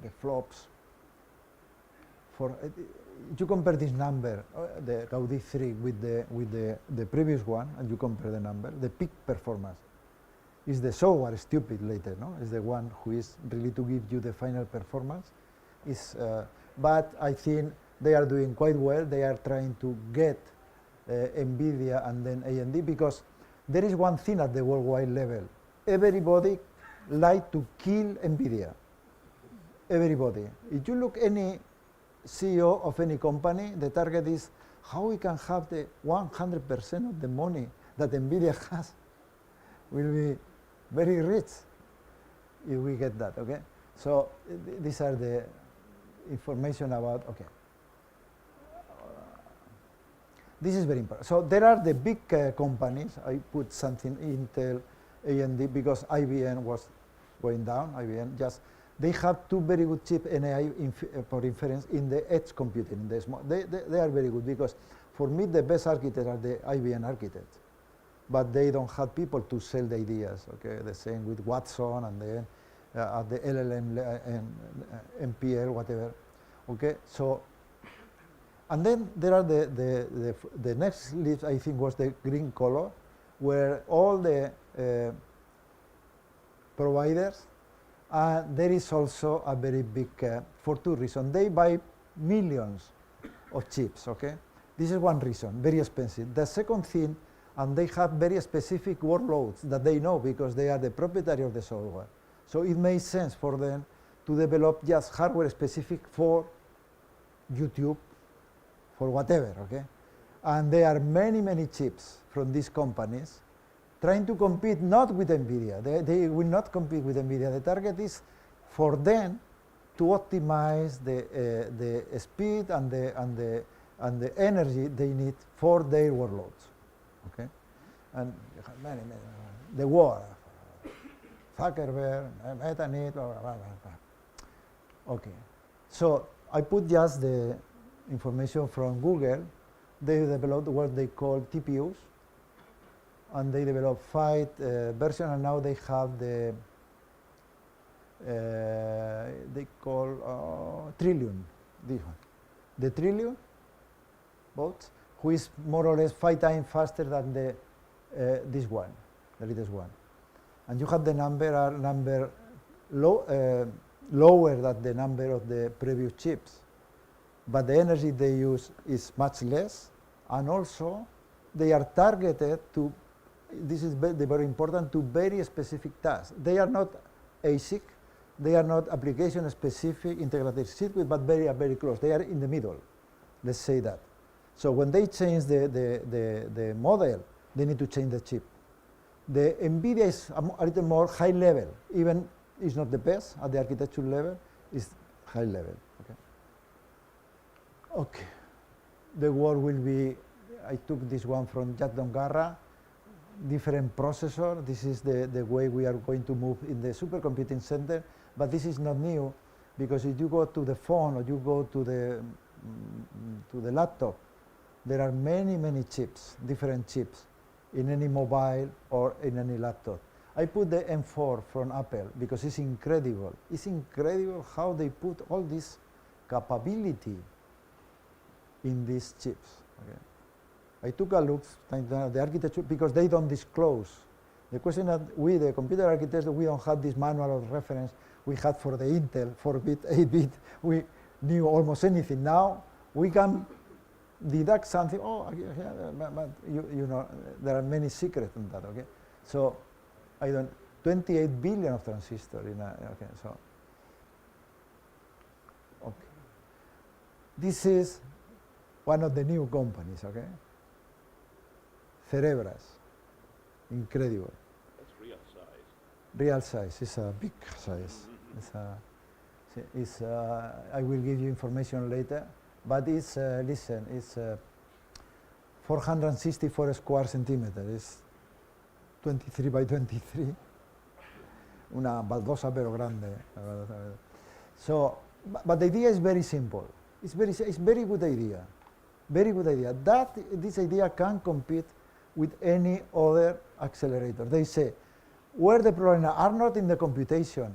the flops. For you compare this number, the Gaudi 3 with the previous one, and you compare the number. The peak performance is the software stupid later, no? Is the one who is really to give you the final performance. But I think they are doing quite well. They are trying to get NVIDIA and then AMD, because there is one thing at the worldwide level. Everybody like to kill NVIDIA. Everybody. If you look any CEO of any company, the target is how we can have the 100% of the money that NVIDIA has. Will be very rich if we get that, okay? So these are the information about, okay. This is very important. So there are the big companies. I put something Intel, AMD, because IBM was going down. IBM just, they have two very good chips in AI for inference in the edge computing. In the small, they are very good, because for me the best architects are the IBM architects, but they don't have people to sell the ideas. Okay, the same with Watson and then the LLM and MPL, whatever. Okay, so. And then there are the next list, I think, was the green color, where all the providers, there is also a very big, for two reasons. They buy millions of chips, okay? This is one reason, very expensive. The second thing, and they have very specific workloads that they know because they are the proprietary of the software. So it makes sense for them to develop just hardware specific for YouTube, for whatever, okay? And there are many, many chips from these companies trying to compete not with NVIDIA. They will not compete with NVIDIA. The target is for them to optimize the speed and the energy they need for their workloads, okay? And many, the war, Zuckerberg, Meta, blah, blah, blah, blah. Okay, so I put just the information from Google. They developed what they call TPUs, and they developed 5 versions, and now they have the they call Trillium, this one, the Trillium bots, who is more or less 5 times faster than the this one, the latest one, and you have the number lower than the number of the previous chips. But the energy they use is much less, and also they are targeted to, this is very important, to very specific tasks. They are not ASIC, they are not application specific integrated circuit, but very close. They are in the middle, let's say that. So when they change the model, they need to change the chip. The NVIDIA is a little more high level, even it's not the best at the architecture level, it's high level. Okay, the word will be, I took this one from Jack Dongarra, different processor. This is the way we are going to move in the supercomputing center, but this is not new, because if you go to the phone or you go to the laptop, there are many chips, different chips, in any mobile or in any laptop. I put the M4 from Apple because it's incredible. It's incredible how they put all this capability in these chips. Okay. I took a look at the architecture because they don't disclose. The question that we, the computer architects, we don't have this manual of reference we had for the Intel 4-bit, 8-bit. We knew almost anything. Now we can deduct something. Oh, yeah, but you know, there are many secrets in that. Okay, so I don't 28 billion of transistors in a, okay, so okay. This is one of the new companies, okay? Cerebras, incredible. That's real size. Real size, it's a big size. I will give you information later, but it's, listen, it's 464 square centimeters. It's 23 by 23. Una baldosa pero grande. So, but the idea is very simple. It's very good idea. Very good idea. This idea can compete with any other accelerator. They say, where the problems are not in the computation,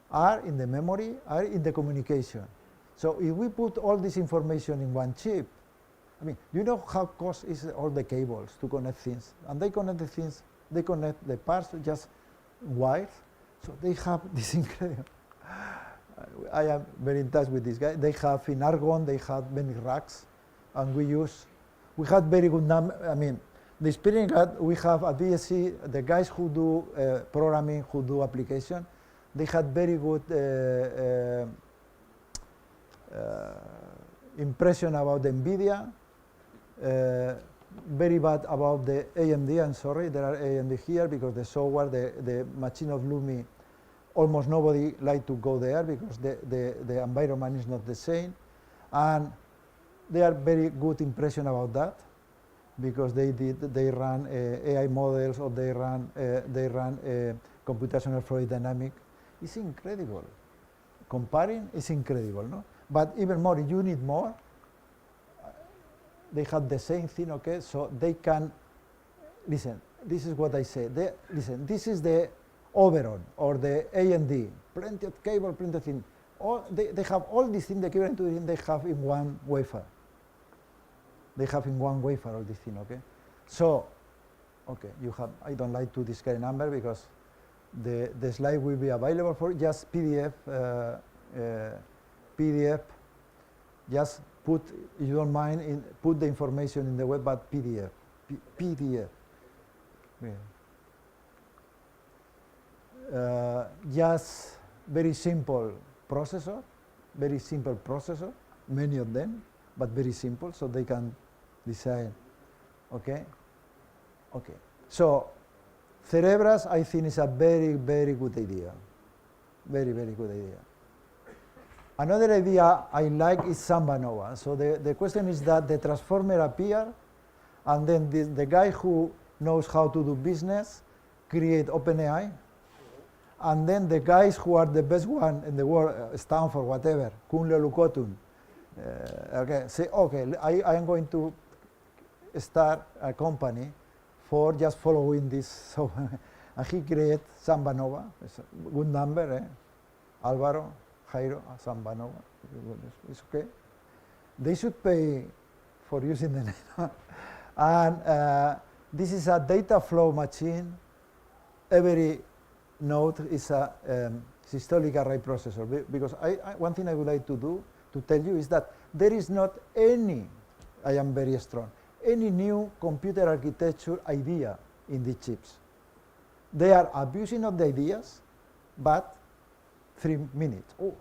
are in the memory, are in the communication. So if we put all this information in one chip, I mean, you know how cost is all the cables to connect things, and they connect the things, they connect the parts just wires. So they have this incredible. I am very in touch with this guy. They have in Argonne, they have many racks, and we had very good number. I mean, the experience that we have at BSc, the guys who do programming, who do application, they had very good impression about NVIDIA, very bad about the AMD. I'm sorry, there are AMD here because the software, the machine of Lumi, almost nobody like to go there because the environment is not the same. And they are very good impression about that because they run AI models or they run computational fluid dynamic. It's incredible. Comparing is incredible, no? But even more, you need more. They have the same thing, okay? So they can, listen, this is what I say. Listen, this is the Oberon or the AMD, plenty of cable, plenty of thing. They have all these things, the equivalent to they have in one wafer. They have in one wafer all these things, okay? So, okay, you have, I don't like to discuss number because the slide will be available for just PDF, just put, if you don't mind, put the information in the web, but PDF, PDF. Yeah. Just very simple processor, many of them, but very simple, so they can design, okay? Okay, so Cerebras, I think, is a very, very good idea. Very, very good idea. Another idea I like is Samba Nova. So the question is that the transformer appear, and then the guy who knows how to do business create OpenAI, and then the guys who are the best one in the world, Stanford, whatever, Kunle Lukotun, okay, say, okay, I am going to start a company for just following this. So, and he created Samba Nova. It's a good number, eh? Alvaro, Jairo, Samba Nova. It's okay. They should pay for using the name. And this is a data flow machine. Every node is a systolic array processor. Because one thing I would like to tell you is that there is not any, I am very strong, any new computer architecture idea in the chips. They are abusing of the ideas, but 3 minutes. Oh.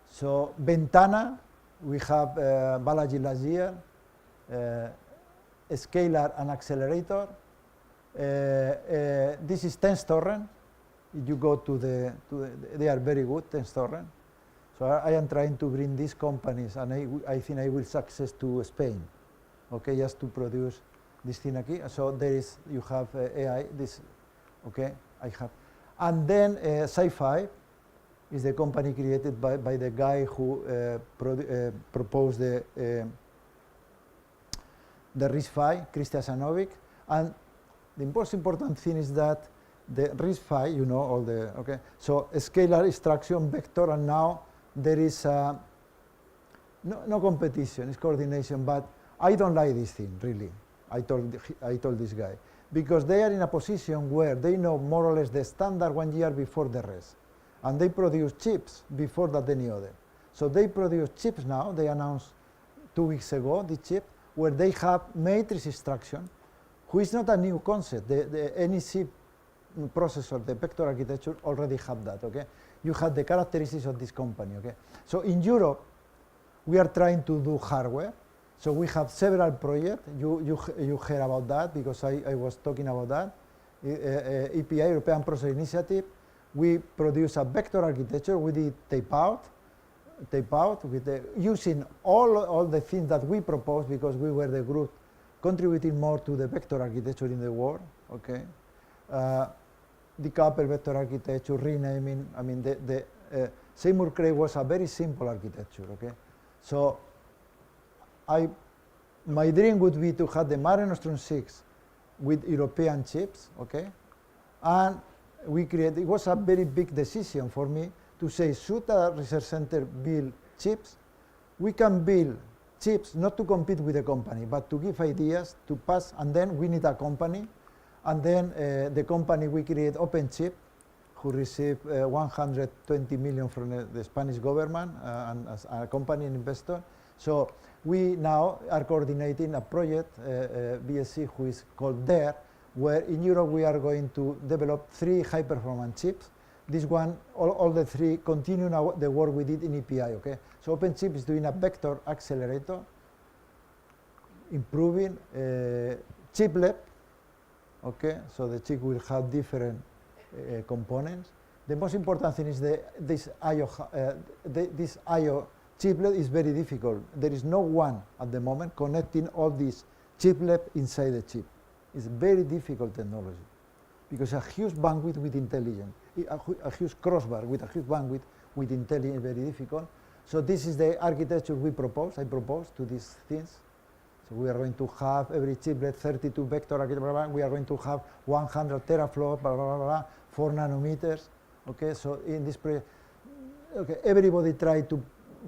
So Ventana, we have Balaji last year, a scalar and accelerator. This is TensorRent. If you go to they are very good, TensorRent. So I am trying to bring these companies, and I think I will success to Spain. Okay, just to produce this thing aquí. So there is, you have AI, this, okay, I have. And then Sci-Fi is the company created by the guy who proposed the RISC-V, Christian Sanovic. And the most important thing is that the RISC-V, you know, all the, okay, so a scalar instruction vector, and now there is no competition, it's coordination, but I don't like this thing, really. I told this guy. Because they are in a position where they know more or less the standard 1 year before the rest. And they produce chips before that any other. So they produce chips now, they announced 2 weeks ago, the chip, where they have matrix instruction, who is not a new concept. The NEC processor, the vector architecture, already have that, okay? You have the characteristics of this company, okay? So in Europe, we are trying to do hardware. So we have several projects. You heard about that because I was talking about that. EPI, European Processor Initiative. We produce a vector architecture. We did tape out. tape out with using all the things that we proposed, because we were the group contributing more to the vector architecture in the world. Okay, decoupled vector architecture, renaming. I mean, the Seymour Cray was a very simple architecture. Okay, so my dream would be to have the Mare Nostrum 6 with European chips. Okay, and it was a very big decision for me to say, should a research center build chips? We can build chips not to compete with the company, but to give ideas, to pass, and then we need a company. And then the company, we create OpenChip, who received 120 million from the Spanish government and as a company investor. So we now are coordinating a project, BSc, who is called DARE, where in Europe we are going to develop 3 high-performance chips. This one, all the 3 continue now the work we did in EPI. Okay, so OpenChip is doing a vector accelerator, improving chiplet. Okay, so the chip will have different components. The most important thing is this I/O chiplet is very difficult. There is no one at the moment connecting all these chiplet inside the chip. It's very difficult technology, because a huge bandwidth with intelligence, a huge crossbar with a huge bandwidth with intelligence is very difficult. So this is the architecture I propose to these things. So we are going to have every chiplet 32 vector architecture, blah, blah, blah. We are going to have 100 teraflops, blah, blah, blah, blah, 4 nanometers. Okay, so in this project, okay, everybody tried to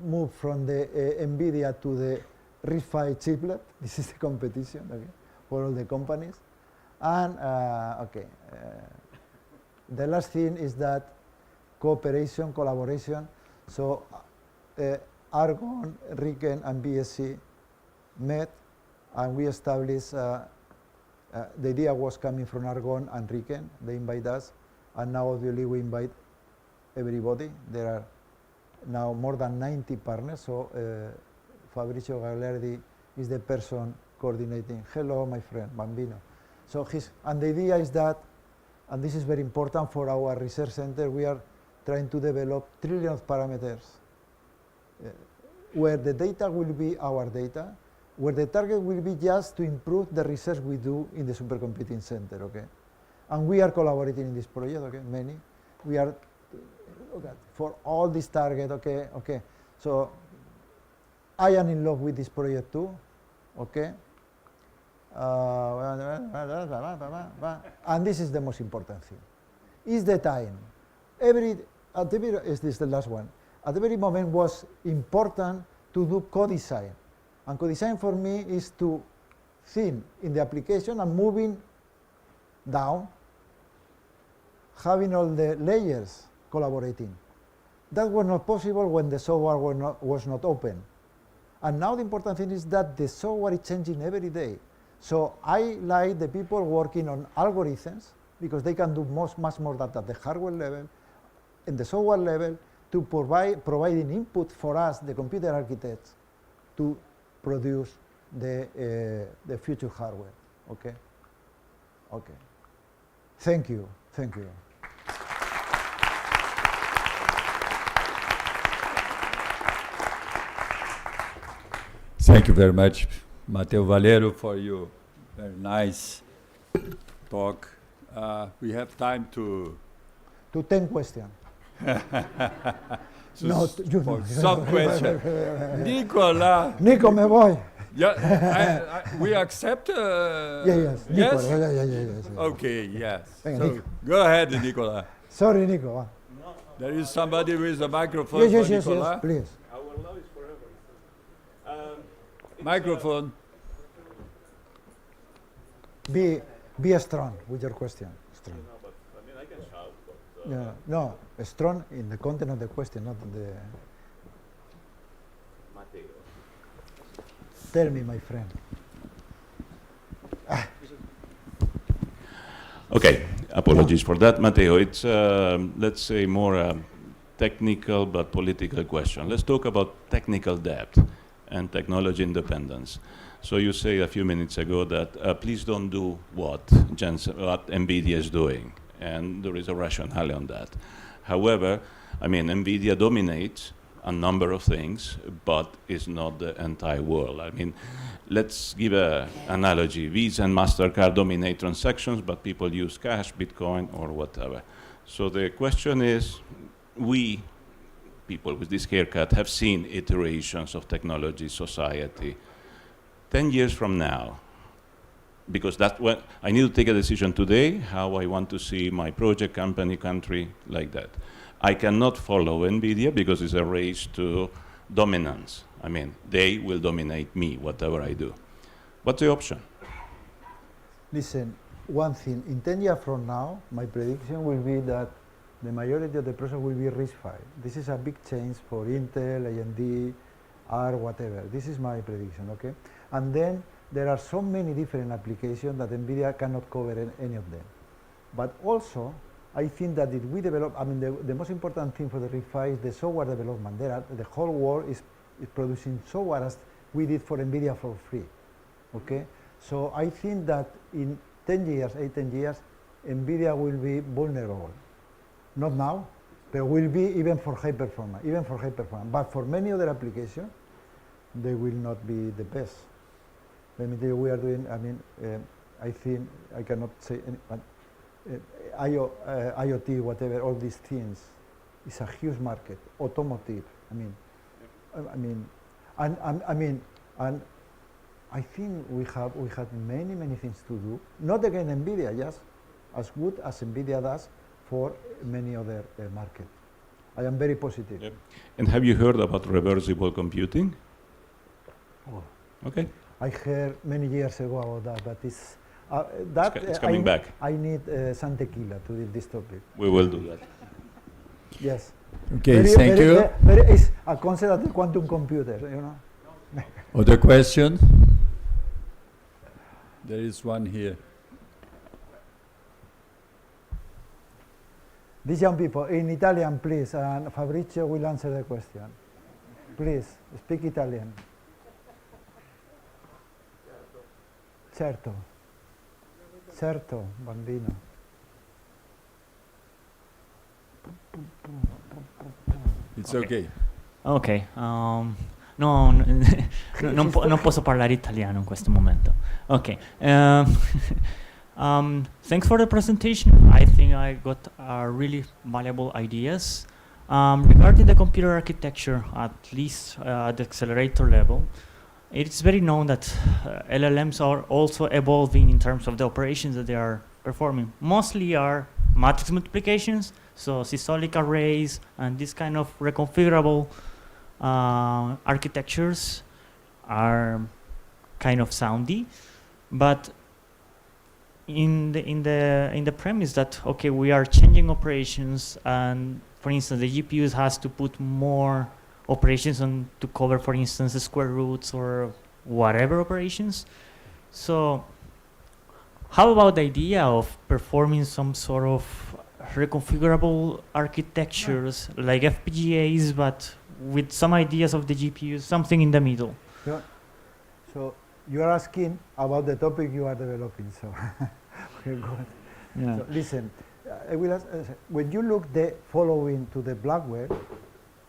move from the NVIDIA to the RISC-V chiplet. This is the competition, okay, for all the companies. And the last thing is that cooperation, collaboration. So Argonne, RIKEN, and BSc met, and we established, the idea was coming from Argonne and RIKEN. They invite us, and now obviously we invite everybody. There are now more than 90 partners, so Fabrizio Gagliardi is the person coordinating. Hello, my friend, Bambino. So and the idea is that, and this is very important for our research center, we are trying to develop trillions of parameters where the data will be our data, where the target will be just to improve the research we do in the supercomputing center, okay? And we are collaborating in this project, okay, many. We are, okay, for all this target, okay. So I am in love with this project too, okay? And this is the most important thing. Is the time. Is this the last one? At the very moment was important to do co-design. And co-design for me is to think in the application and moving down, having all the layers collaborating. That was not possible when the software was not open. And now the important thing is that the software is changing every day. So I like the people working on algorithms, because they can do much more than at the hardware level, in the software level, to providing input for us, the computer architects, to produce the future hardware. Okay? Okay. Thank you. Thank you. Thank you very much, Mateo Valero, for your very nice talk. We have time to 10 questions. No, for some question. Nicola. Nico, me voy. Yeah, we accept. Yes. Yes. Nico, yes. Okay. Yes. Venga, So Nico. go ahead, Nicola. Sorry, Nico. There is somebody with a microphone Yes, for Nicola. please. Our love is forever. Microphone. Be strong with your question. Strong. No, but I mean, I can shout, but No, strong in the content of the question, not the. Mateo. Tell me, my friend. Okay, apologies for that, Mateo. It's, let's say, more technical but political question. Let's talk about technical debt and technology independence. So you say a few minutes ago that please don't do what NVIDIA is doing, and there is a rationale on that. However, I mean, NVIDIA dominates a number of things, but it's not the entire world. I mean, let's give an analogy. Visa and MasterCard dominate transactions, but people use cash, Bitcoin, or whatever. So the question is, we, people with this haircut, have seen iterations of technology, society. 10 years from now, because that's when I need to take a decision today, how I want to see my project, company, country, like that. I cannot follow NVIDIA because it's a race to dominance. I mean, they will dominate me, whatever I do. What's the option? Listen, one thing, in 10 years from now, my prediction will be that the majority of the process will be RISC-V. This is a big change for Intel, AMD, R, whatever. This is my prediction, okay? And then there are so many different applications that NVIDIA cannot cover any of them. But also, I think that if we develop, I mean, the most important thing for the RISC-V is the software development. The whole world is producing software as we did for NVIDIA for free, okay? So I think that in 10 years, 10 years, NVIDIA will be vulnerable. Not now, but will be even for high performance, But for many other applications, they will not be the best. Let me tell you, we are doing, I mean, I think, I cannot say any, but IoT, whatever, all these things, is a huge market. Automotive, and I think we have many things to do. Not against NVIDIA, just as good as NVIDIA does for many other markets. I am very positive. Yep. And have you heard about reversible computing? Oh. Okay. I heard many years ago about that, but it's coming back. I need some tequila to do this topic. We will do that. Yes. Okay, thank you. It's a concept of the quantum computer, you know. Other question? There is one here. These young people, in Italian, please, and Fabrizio will answer the question. Please, speak Italian. Certo. Certo, bambino. It's okay. Ok, no, non posso parlare italiano in questo momento. Ok, thanks for the presentation. I think I got really valuable ideas. Regarding the computer architecture, at least at the accelerator level, it's very known that LLMs are also evolving in terms of the operations that they are performing. Mostly are matrix multiplications, so systolic arrays and this kind of reconfigurable architectures are kind of soundy, but in the premise that okay, we are changing operations, and for instance the GPUs has to put more operations on to cover, for instance, the square roots or whatever operations. So how about the idea of performing some sort of reconfigurable architectures like FPGAs, but with some ideas of the GPUs, something in the middle? Yeah. So you are asking about the topic you are developing, so okay, good. Yeah. So listen, I will ask, when you look the following to the Blackwell,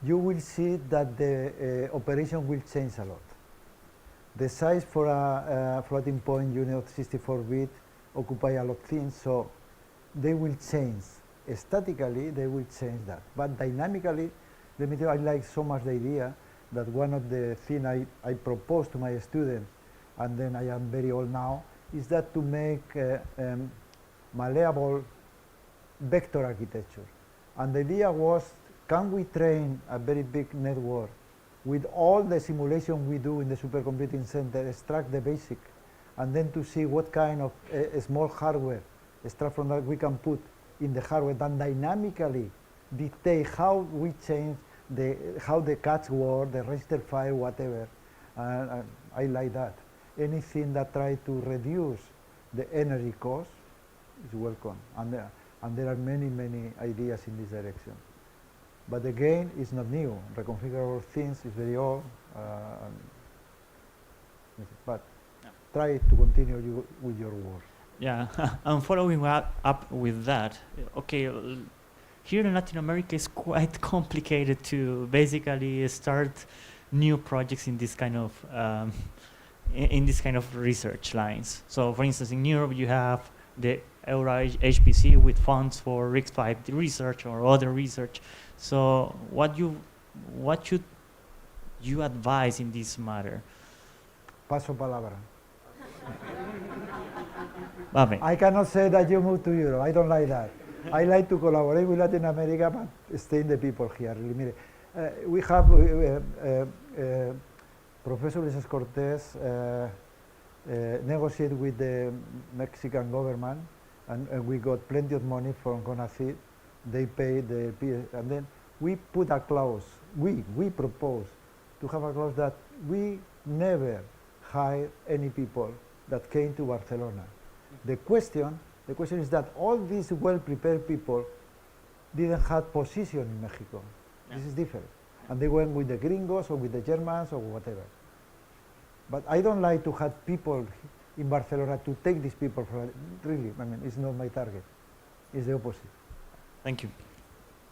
you will see that the operation will change a lot. The size for a floating point unit 64-bit occupy a lot of things, so they will change. Statically, they will change that. But dynamically, let me tell you, I like so much the idea that one of the things I propose to my students, and then I am very old now, is that to make malleable vector architecture. And the idea was, can we train a very big network with all the simulation we do in the supercomputing center, extract the basic, and then to see what kind of small hardware, extract from that we can put in the hardware, then dynamically dictate how we change how the catch word, the register file, whatever. I like that. Anything that try to reduce the energy cost is welcome. And there are many ideas in this direction. But again, it's not new. Reconfigurable things is very old. But try to continue with your work. Yeah, I'm following up with that. Okay, here in Latin America it's quite complicated to basically start new projects in this kind of in this kind of research lines. So for instance, in Europe you have the Euro HPC with funds for RISC-V research or other research. So what should you advise in this matter? Paso palabra. Vame. I cannot say that you move to Europe. I don't like that. I like to collaborate with Latin America, but stay in the people here. Really, mire. We have Professor Ulises Cortés negotiate with the Mexican government, and we got plenty of money from CONACYT. They pay the PS, and then we put a clause. We propose to have a clause that we never hire any people that came to Barcelona. The question is that all these well-prepared people didn't have position in Mexico. Yeah. This is different. And they went with the gringos or with the Germans or whatever. But I don't like to have people in Barcelona to take these people from, really, I mean, it's not my target. It's the opposite. Thank you.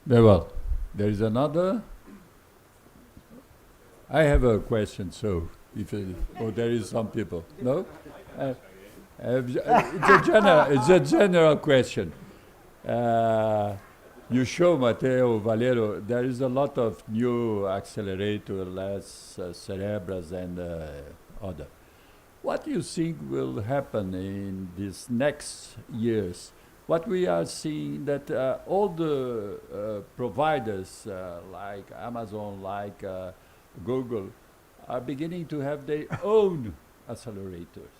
Very well. There is another. I have a question, so if there is some people. No? It's a general question. You show, Mateo, Valero, there is a lot of new accelerator, less Cerebras and other. What do you think will happen in these next years? What we are seeing that all the providers like Amazon, like Google, are beginning to have their own accelerators.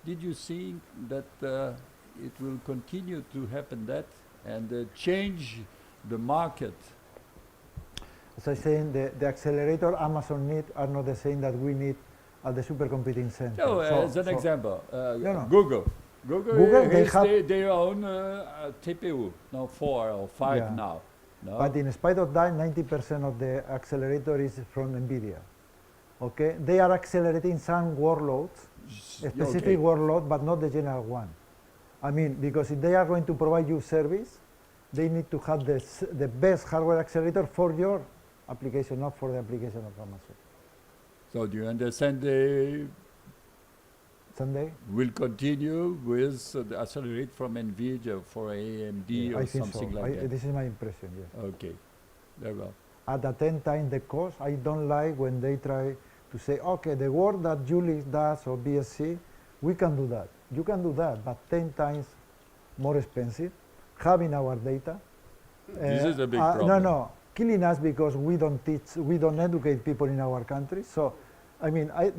Did you think that it will continue to happen that and change the market? As I say, the accelerator Amazon need are not the same that we need at the supercomputing center. No, as an example, no. Google they has have their own TPU, no 4 or 5 Yeah. now. No? But in spite of that, 90% of the accelerator is from NVIDIA. Okay, they are accelerating some workloads, a specific workload, but not the general one. I mean, because if they are going to provide you service, they need to have the best hardware accelerator for your application, not for the application of Amazon. So do you understand they Sunday? will continue with the accelerate from NVIDIA for AMD or I think something so. like that? This is my impression, yes. Okay, very well. At the 10 times the cost, I don't like when they try to say, okay, the work that Julie does or BSC, we can do that. You can do that, but 10 times more expensive, having our data. This is a big problem. No, killing us because we don't teach, we don't educate people in our country. So, I mean, I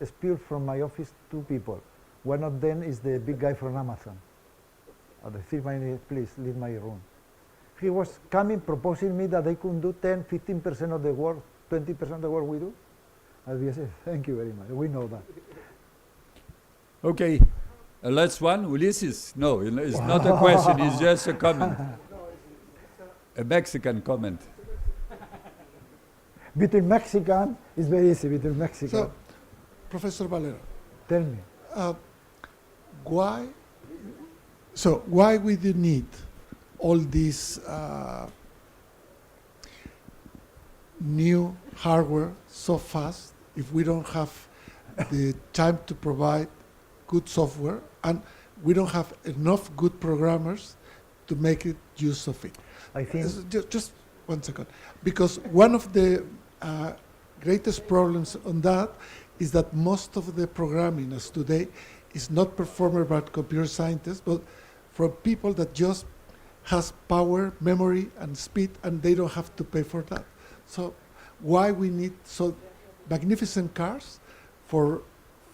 spilled from my office 2 people. One of them is the big guy from Amazon. Please leave my room. He was coming, proposing me that they could do 10, 15% of the work, 20% of the work we do. And we said, thank you very much. We know that. Okay, last one, Ulises. No, it's not a question, it's just a comment. A Mexican comment. Between Mexican, it's very easy, between Mexican. So, Professor Valero, Tell me. why we do need all these new hardware so fast if we don't have the time to provide good software and we don't have enough good programmers to make it use of it? I think Just 1 second, because one of the greatest problems on that is that most of the programming as today is not performed by computer scientists, but from people that just has power, memory, and speed, and they don't have to pay for that. So why we need so magnificent cars for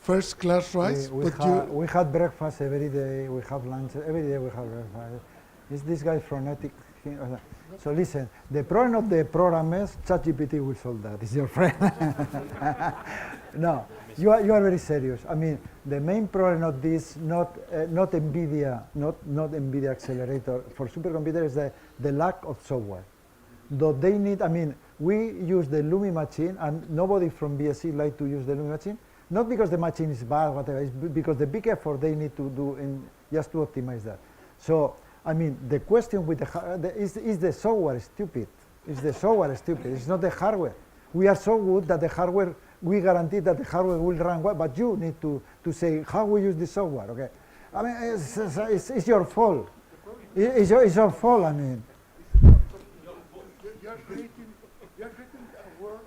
first-class rides? we had breakfast every day, we have lunch, every day we have breakfast. Is this guy frenetic? So listen, the problem of the programmers, ChatGPT will solve that. It's your friend. No, you are very serious. I mean, the main problem of this, not NVIDIA, not NVIDIA accelerator for supercomputers is the lack of software. Though they need, I mean, we use the Lumi machine, and nobody from BSc like to use the Lumi machine, not because the machine is bad, whatever, it's because the big effort they need to do in just to optimize that. So I mean, the question with is the software stupid? Is the software stupid? It's not the hardware. We are so good that the hardware, we guarantee that the hardware will run well, but you need to say how we use the software, okay? I mean, it's your fault. It's your fault, I mean. You're creating a world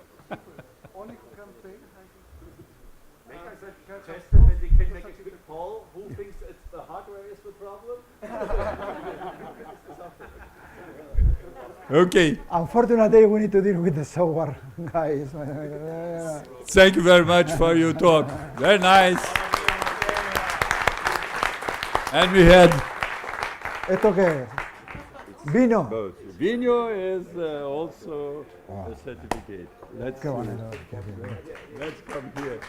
only who can pay. Make us a test and they can make a quick poll. Who thinks it's the hardware is the problem? Okay. Unfortunately, we need to deal with the software, guys. Thank you very much for your talk. Very nice. And we had ¿Esto qué es? Vino. both. Vino is also a certificate. Let's Qué bonito. Qué bien. let's come here.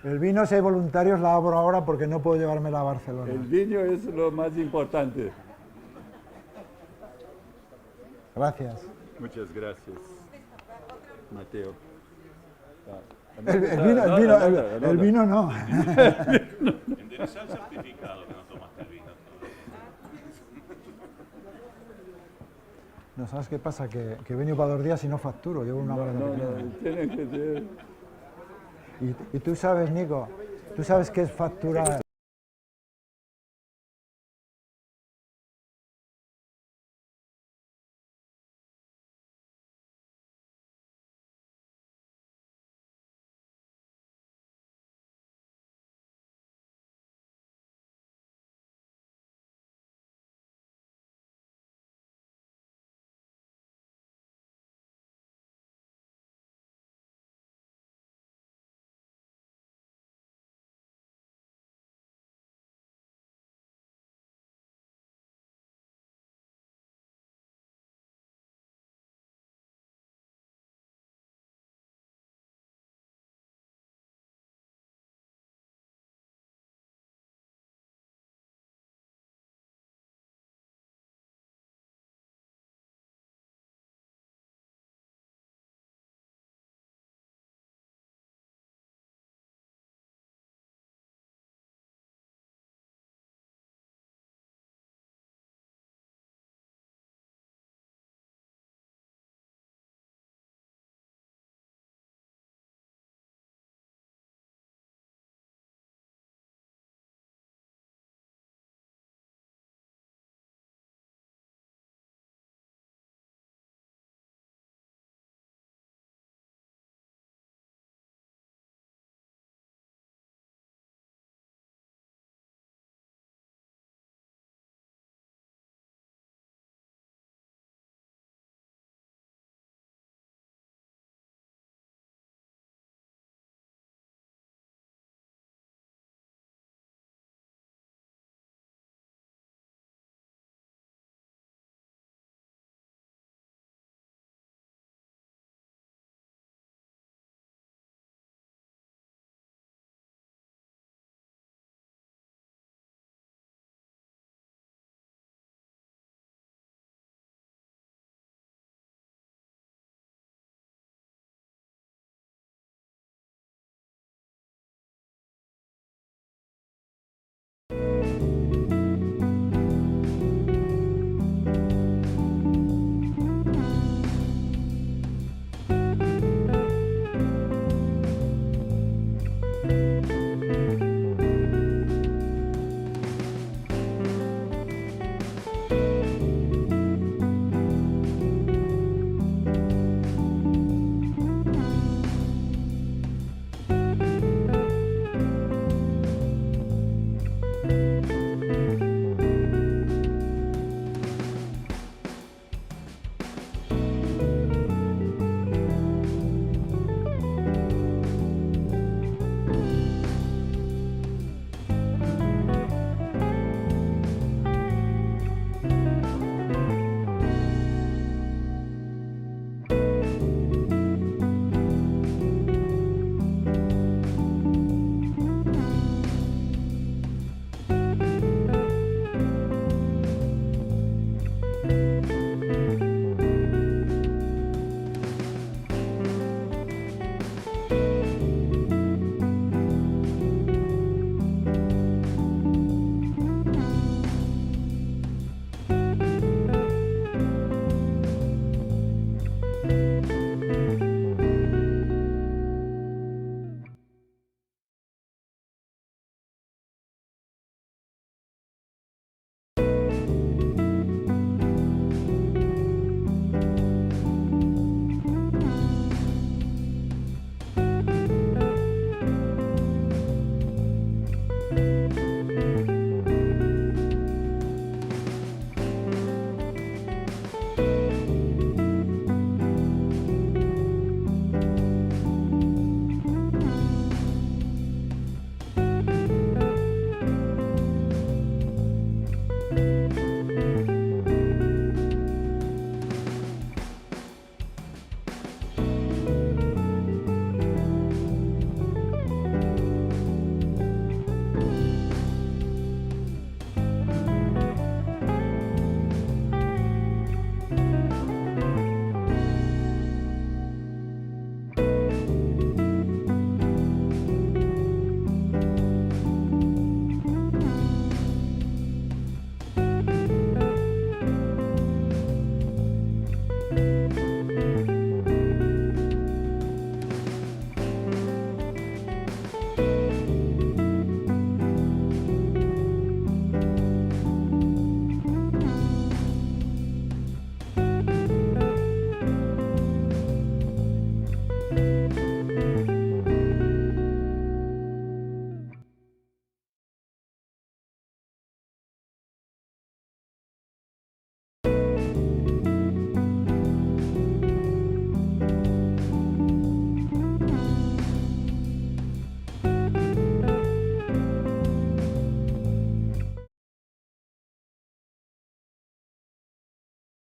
El vino, si hay voluntarios, la abro ahora porque no puedo llevármela a Barcelona. El vino es lo más importante. Gracias. Muchas gracias, Mateo. El vino no. Endereza el certificado que no tomaste el vino. No, ¿sabes qué pasa? Que he venido para 2 días y no facturo, llevo una hora No, tiene que ser. Y tú sabes, Nico, tú sabes qué es facturar.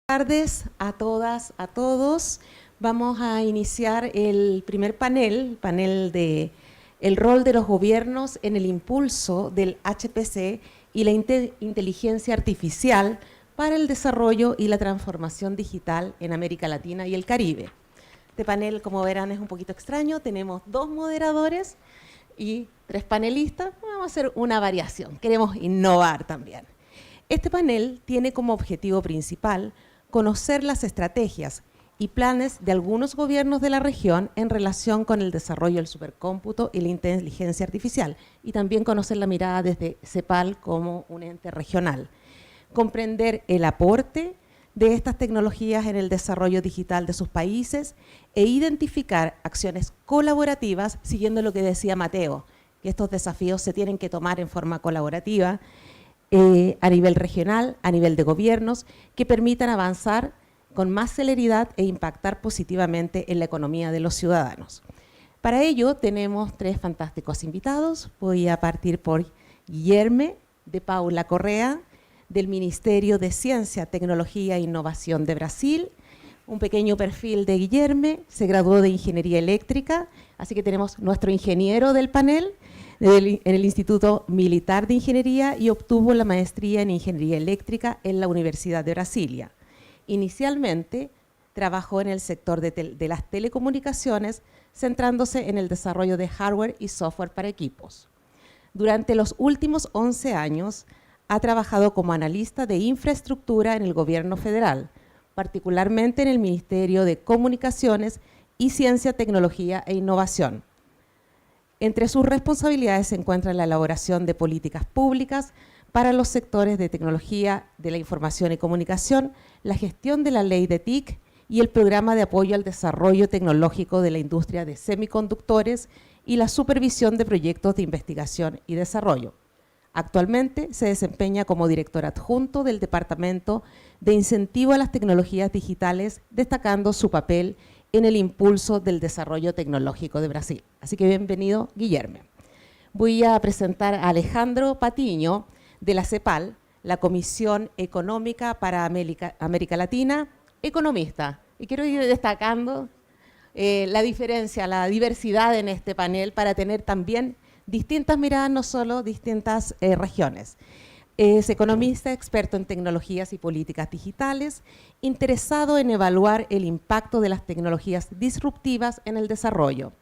Tardes a todas, a todos. Vamos a iniciar el primer panel, de el rol de los gobiernos en el impulso del HPC y la inteligencia artificial para el desarrollo y la transformación digital en América Latina y el Caribe. Este panel, como verán, es un poquito extraño. Tenemos 2 moderadores y 3 panelistas. Vamos a hacer una variación. Queremos innovar también. Este panel tiene como objetivo principal conocer las estrategias y planes de algunos gobiernos de la región en relación con el desarrollo del supercómputo y la inteligencia artificial, y también conocer la mirada desde CEPAL como un ente regional. Comprender el aporte de estas tecnologías en el desarrollo digital de sus países e identificar acciones colaborativas, siguiendo lo que decía Mateo, que estos desafíos se tienen que tomar en forma colaborativa, a nivel regional, a nivel de gobiernos, que permitan avanzar con más celeridad e impactar positivamente en la economía de los ciudadanos. Para ello tenemos 3 fantásticos invitados. Voy a partir por Guillerme de Paula Correa, del Ministerio de Ciencia, Tecnología e Innovación de Brasil. Un pequeño perfil de Guillerme, se graduó de Ingeniería Eléctrica, así que tenemos nuestro ingeniero del panel, en el Instituto Militar de Ingeniería, y obtuvo la maestría en Ingeniería Eléctrica en la Universidad de Brasilia. Inicialmente trabajó en el sector de las telecomunicaciones, centrándose en el desarrollo de hardware y software para equipos. Durante los últimos 11 años ha trabajado como analista de infraestructura en el gobierno federal, particularmente en el Ministerio de Comunicaciones y Ciencia, Tecnología e Innovación. Entre sus responsabilidades se encuentra la elaboración de políticas públicas para los sectores de tecnología de la información y comunicación, la gestión de la ley de TIC y el programa de apoyo al desarrollo tecnológico de la industria de semiconductores y la supervisión de proyectos de investigación y desarrollo. Actualmente se desempeña como director adjunto del Departamento de Incentivo a las Tecnologías Digitales, destacando su papel en el impulso del desarrollo tecnológico de Brasil. Así que bienvenido, Guillermo. Voy a presentar a Alejandro Patiño, de la CEPAL, la Comisión Económica para América Latina, economista. Y quiero ir destacando la diferencia, la diversidad en este panel para tener también distintas miradas, no solo distintas regiones. Es economista, experto en tecnologías y políticas digitales, interesado en evaluar el impacto de las tecnologías disruptivas en el desarrollo,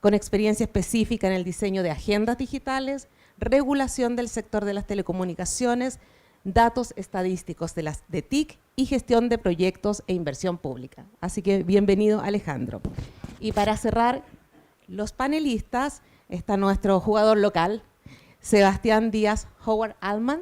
con experiencia específica en el diseño de agendas digitales, regulación del sector de las telecomunicaciones, datos estadísticos de TIC y gestión de proyectos e inversión pública. Así que bienvenido, Alejandro. Y para cerrar, los panelistas, está nuestro jugador local, Sebastián Díaz Howard Allman,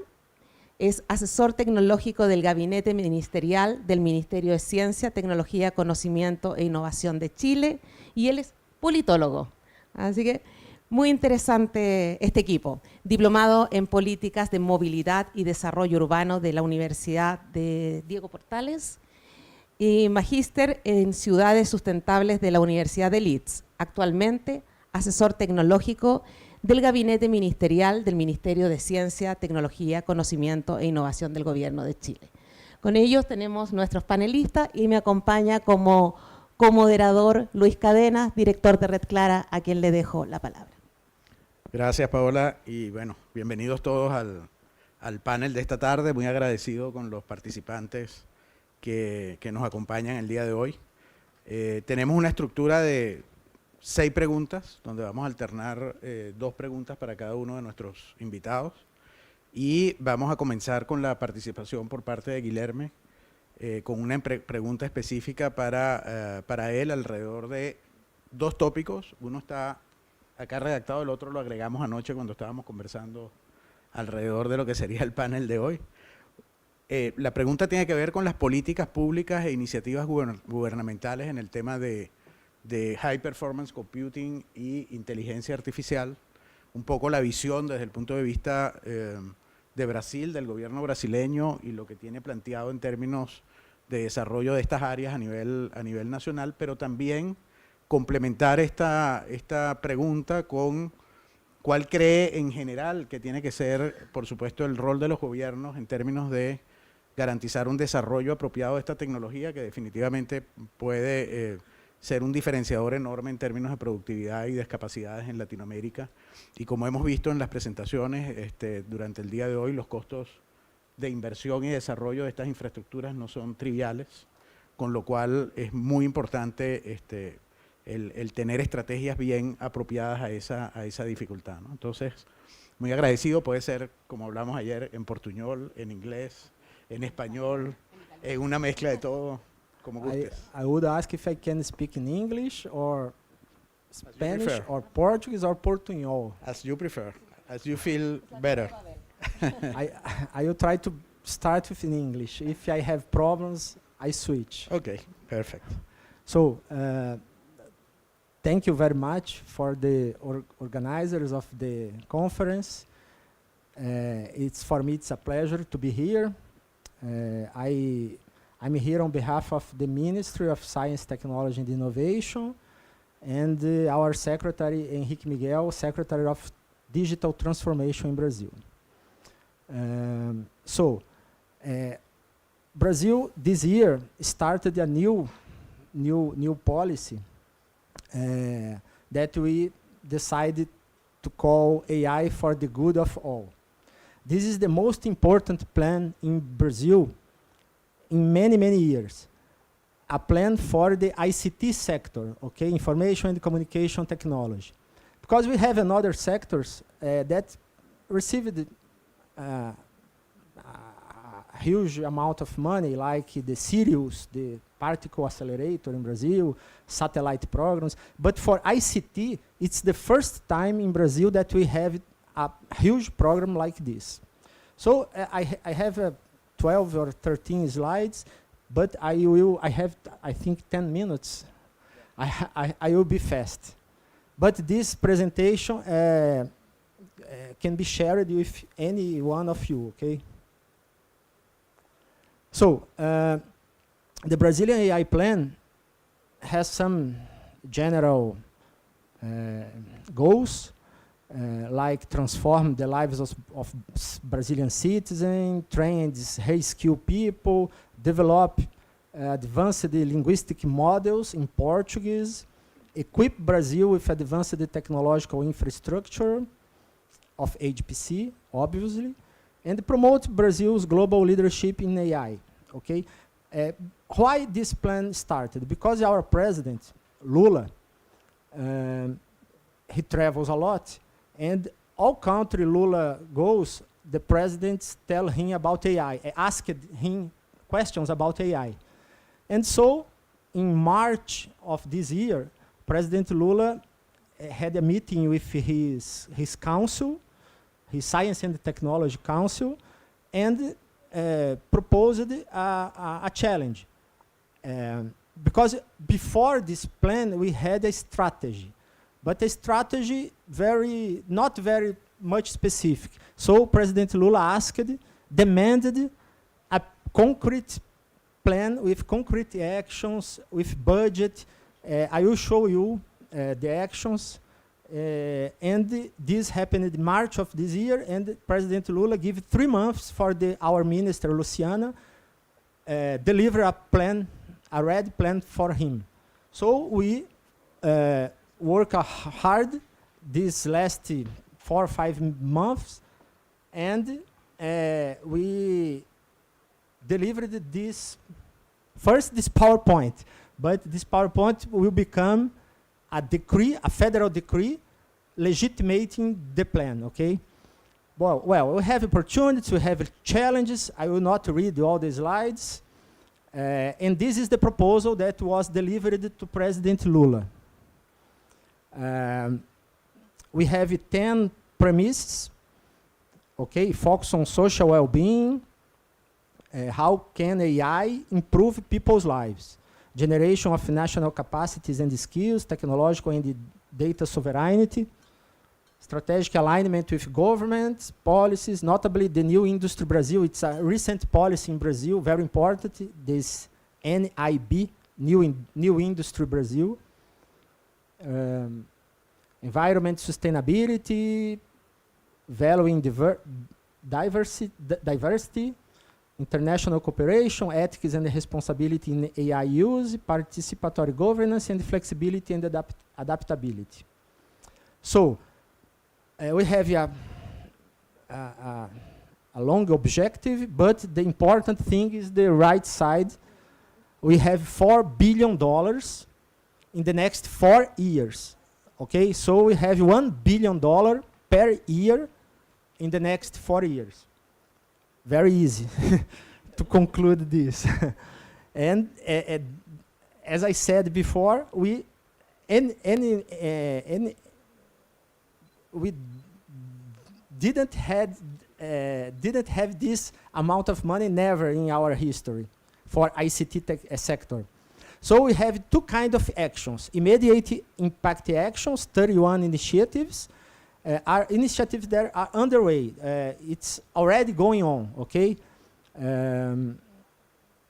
es asesor tecnológico del Gabinete Ministerial del Ministerio de Ciencia, Tecnología, Conocimiento e Innovación de Chile, y él es politólogo. Así que muy interesante este equipo. Diplomado en Políticas de Movilidad y Desarrollo Urbano de la Universidad de Diego Portales, y magíster en Ciudades Sustentables de la Universidad de Leeds. Actualmente, asesor tecnológico del Gabinete Ministerial del Ministerio de Ciencia, Tecnología, Conocimiento e Innovación del Gobierno de Chile. Con ellos tenemos nuestros panelistas y me acompaña como moderador Luis Cadenas, director de Red Clara, a quien le dejo la palabra. Gracias, Paola, y bueno, bienvenidos todos al panel de esta tarde. Muy agradecido con los participantes que nos acompañan el día de hoy. Tenemos una estructura de 6 preguntas, donde vamos a alternar 2 preguntas para cada uno de nuestros invitados. Y vamos a comenzar con la participación por parte de Guillermo, con una pregunta específica para él alrededor de 2 tópicos. Uno está acá redactado, el otro lo agregamos anoche cuando estábamos conversando alrededor de lo que sería el panel de hoy. La pregunta tiene que ver con las políticas públicas e iniciativas gubernamentales en el tema de High Performance Computing y inteligencia artificial, un poco la visión desde el punto de vista de Brasil, del gobierno brasileño, y lo que tiene planteado en términos de desarrollo de estas áreas a nivel nacional, pero también complementar esta pregunta con cuál cree en general que tiene que ser, por supuesto, el rol de los gobiernos en términos de garantizar un desarrollo apropiado de esta tecnología que definitivamente puede ser un diferenciador enorme en términos de productividad y de capacidades en Latinoamérica. Y como hemos visto en las presentaciones durante el día de hoy, los costos de inversión y desarrollo de estas infraestructuras no son triviales, con lo cual es muy importante el tener estrategias bien apropiadas a esa dificultad, ¿no? Entonces, muy agradecido, puede ser, como hablamos ayer, en portuñol, en inglés, en español, en una mezcla de todo, como gustes. I would ask if I can speak in English or Spanish prefer. or Portuguese or portuñol. As you prefer, as you feel better. I will try to start with in English. If I have problems, I switch. Okay, perfect. So, thank you very much for the organizers of the conference. For me, it's a pleasure to be here. I'm here on behalf of the Ministry of Science, Technology and Innovation, and our Secretary, Henrique Miguel, Secretary of Digital Transformation in Brazil. Brazil this year started a new policy that we decided to call AI for the good of all. This is the most important plan in Brazil in many, many years. A plan for the ICT sector, okay, information and communication technology. Because we have another sectors that received a huge amount of money, like the Sirius, the particle accelerator in Brazil, satellite programs. But for ICT, it's the first time in Brazil that we have a huge program like this. So I have 12 or 13 slides, but I have, I think, 10 minutes. I will be fast. But this presentation can be shared with any one of you, okay? So, the Brazilian AI plan has some general goals, like transform the lives of Brazilian citizens, train and reskill people, develop advanced linguistic models in Portuguese, equip Brazil with advanced technological infrastructure of HPC, obviously, and promote Brazil's global leadership in AI, okay? Why this plan started? Because our president, Lula, he travels a lot, and all country Lula goes, the presidents tell him about AI, asked him questions about AI. And so, in March of this year, President Lula had a meeting with his council, his Science and Technology Council, and proposed a challenge. Because before this plan, we had a strategy, but a strategy not very much specific. So President Lula demanded a concrete plan with concrete actions, with budget. I will show you the actions. And this happened in March of this year, and President Lula gave 3 months for our minister, Luciana, deliver a red plan for him. So we work hard these last 4 or 5 months, and we delivered this PowerPoint, but this PowerPoint will become a decree, a federal decree, legitimating the plan, okay? Well, we have opportunities, we have challenges. I will not read all the slides. And this is the proposal that was delivered to President Lula. We have 10 premises, okay? Focus on social well-being. How can AI improve people's lives? Generation of national capacities and skills, technological and data sovereignty, strategic alignment with government policies, notably the New Industry Brazil. It's a recent policy in Brazil, very important, this NIB, New Industry Brazil. Environment sustainability, valuing diversity, international cooperation, ethics and responsibility in AI use, participatory governance, and flexibility and adaptability. So we have a long objective, but the important thing is the right side. We have $4 billion in the next 4 years. Okay, so we have $1 billion per year in the next 4 years. Very easy to conclude this. And as I said before, we didn't have this amount of money never in our history for ICT sector. So we have two kinds of actions: immediate impact actions, 31 initiatives. Are initiatives that are underway. It's already going on, okay?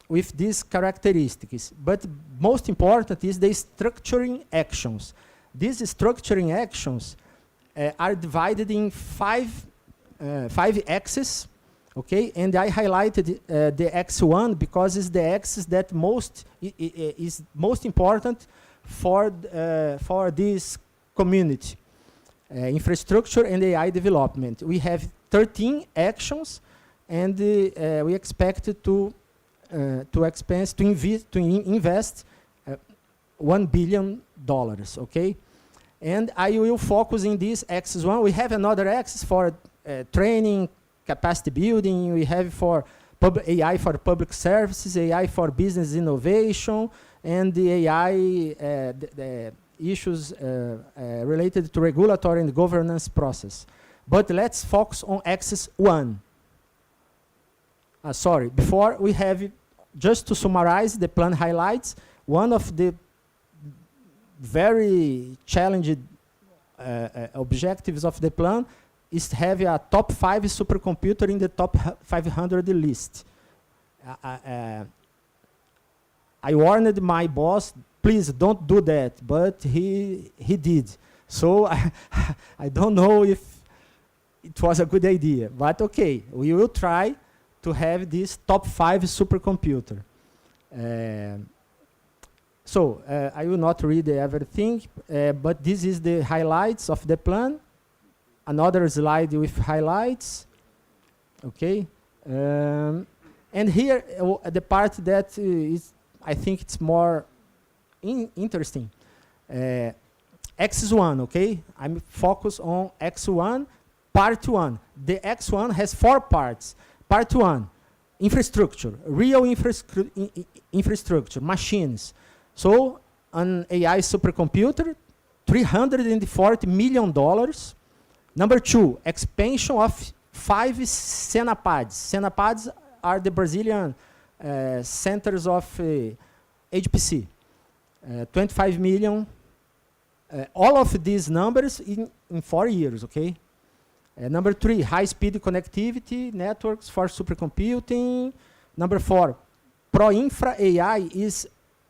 With these characteristics. But most important is the structuring actions. These structuring actions are divided in five axes, okay? And I highlighted the X1 because it's the axis that is most important for this community. Infrastructure and AI development. We have 13 actions, and we expect to invest $1 billion. Okay, and I will focus in this axis one. We have another axis for training, capacity building. We have for AI for public services, AI for business innovation, and the AI issues related to regulatory and governance process. But let's focus on axis 1. Sorry, before we have, just to summarize the plan highlights, one of the very challenging objectives of the plan is to have a top 5 supercomputer in the top 500 list. I warned my boss, please don't do that, but he did. So I don't know if it was a good idea, but okay, we will try to have this top 5 supercomputer. So I will not read everything, but this is the highlights of the plan. Another slide with highlights. Okay, and here the part that is, I think it's more interesting. X1, okay? I'm focused on X1, part 1. The X1 has 4 parts. Part 1, infrastructure, real infrastructure, machines. So an AI supercomputer, $340 million. Number 2, expansion of 5 Senapads. Senapads are the Brazilian centers of HPC. 25 million. All of these numbers in 4 years, okay? Number 3, high-speed connectivity networks for supercomputing. Number 4, pro-infra AI is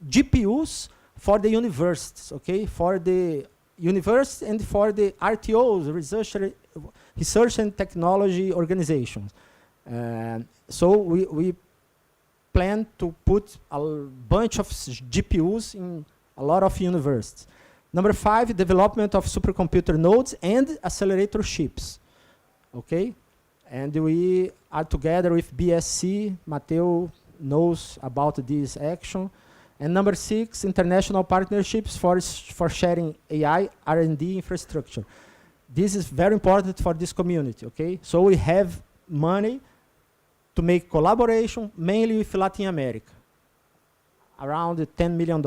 GPUs for the universities, okay? For the university and for the RTOs, research and technology organizations. So we plan to put a bunch of GPUs in a lot of universities. Number 5, development of supercomputer nodes and accelerator chips. Okay? And we are together with BSC. Mateo knows about this action. And number 6, international partnerships for sharing AI R&D infrastructure. This is very important for this community, okay? So we have money to make collaboration, mainly with Latin America, around $10 million.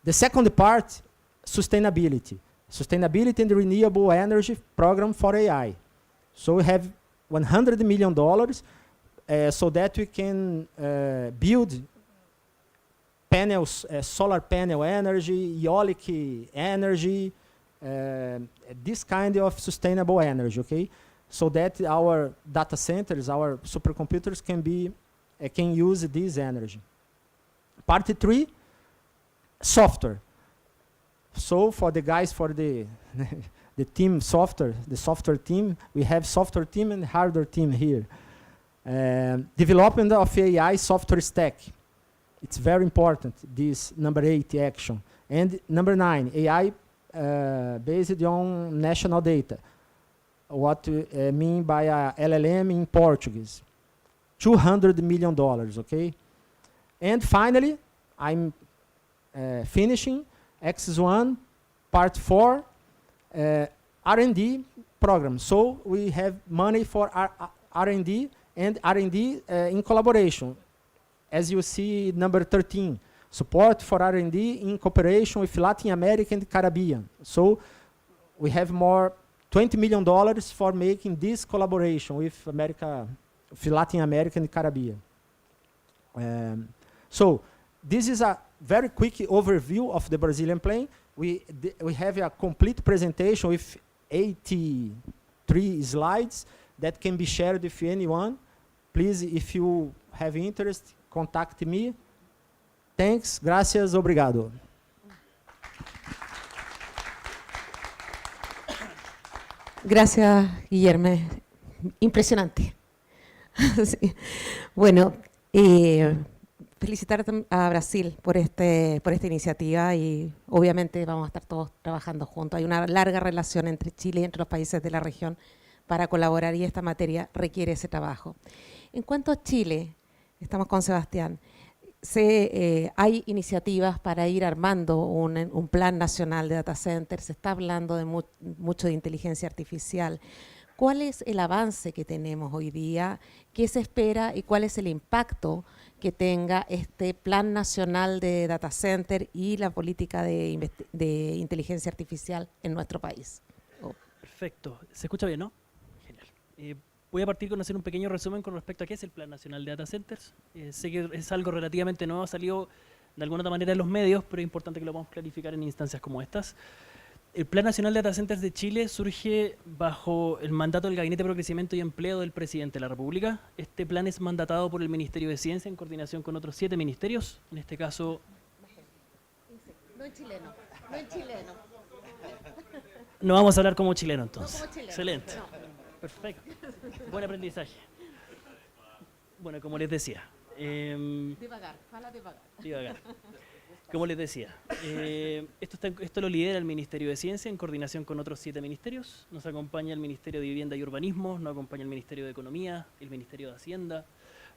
The second part, sustainability. Sustainability and renewable energy program for AI. So we have $100 million so that we can build panels, solar panel energy, eolic energy, this kind of sustainable energy, okay? So that our data centers, our supercomputers can use this energy. Part 3, software. So for the guys, for the the team software, the software team, we have software team and hardware team here. Development of AI software stack. It's very important, this number 8 action. And number 9, AI based on national data. What mean by a LLM in Portuguese? $200 million, okay? And finally, I'm finishing X1 part 4 R&D program. So we have money for R&D and R&D in collaboration. As you see, number 13, support for R&D in cooperation with Latin America and Caribbean. So we have more $20 million for making this collaboration with Latin America and Caribbean. So this is a very quick overview of the Brazilian plan. We have a complete presentation with 83 slides that can be shared with anyone. Please, if you have interest, contact me. Thanks, gracias, obrigado. Gracias, Guillermo. Impresionante. Sí. Bueno, felicitar a Brasil por esta iniciativa y obviamente vamos a estar todos trabajando juntos. Hay una larga relación entre Chile y entre los países de la región para colaborar y esta materia requiere ese trabajo. En cuanto a Chile, estamos con Sebastián, hay iniciativas para ir armando un plan nacional de data centers, se está hablando de mucho de inteligencia artificial. ¿Cuál es el avance que tenemos hoy día? ¿Qué se espera y cuál es el impacto que tenga este plan nacional de data center y la política de inteligencia artificial en nuestro país? Perfecto. ¿Se escucha bien, no? Genial. Voy a partir con hacer un pequeño resumen con respecto a qué es el Plan Nacional de Data Centers. Sé que es algo relativamente nuevo, ha salido de alguna otra manera en los medios, pero es importante que lo podamos clarificar en instancias como estas. El Plan Nacional de Data Centers de Chile surge bajo el mandato del Gabinete de Crecimiento y Empleo del Presidente de la República. Este plan es mandatado por el Ministerio de Ciencia en coordinación con otros 7 ministerios. En este caso... No en chileno, no en chileno. No vamos a hablar como chileno entonces. No como chileno. Excelente. No. Perfecto. Buen aprendizaje. Bueno, como les decía... Divagar, fala divagar. Divagar. Como les decía, esto lo lidera el Ministerio de Ciencia en coordinación con otros 7 ministerios. Nos acompaña el Ministerio de Vivienda y Urbanismo, nos acompaña el Ministerio de Economía, el Ministerio de Hacienda,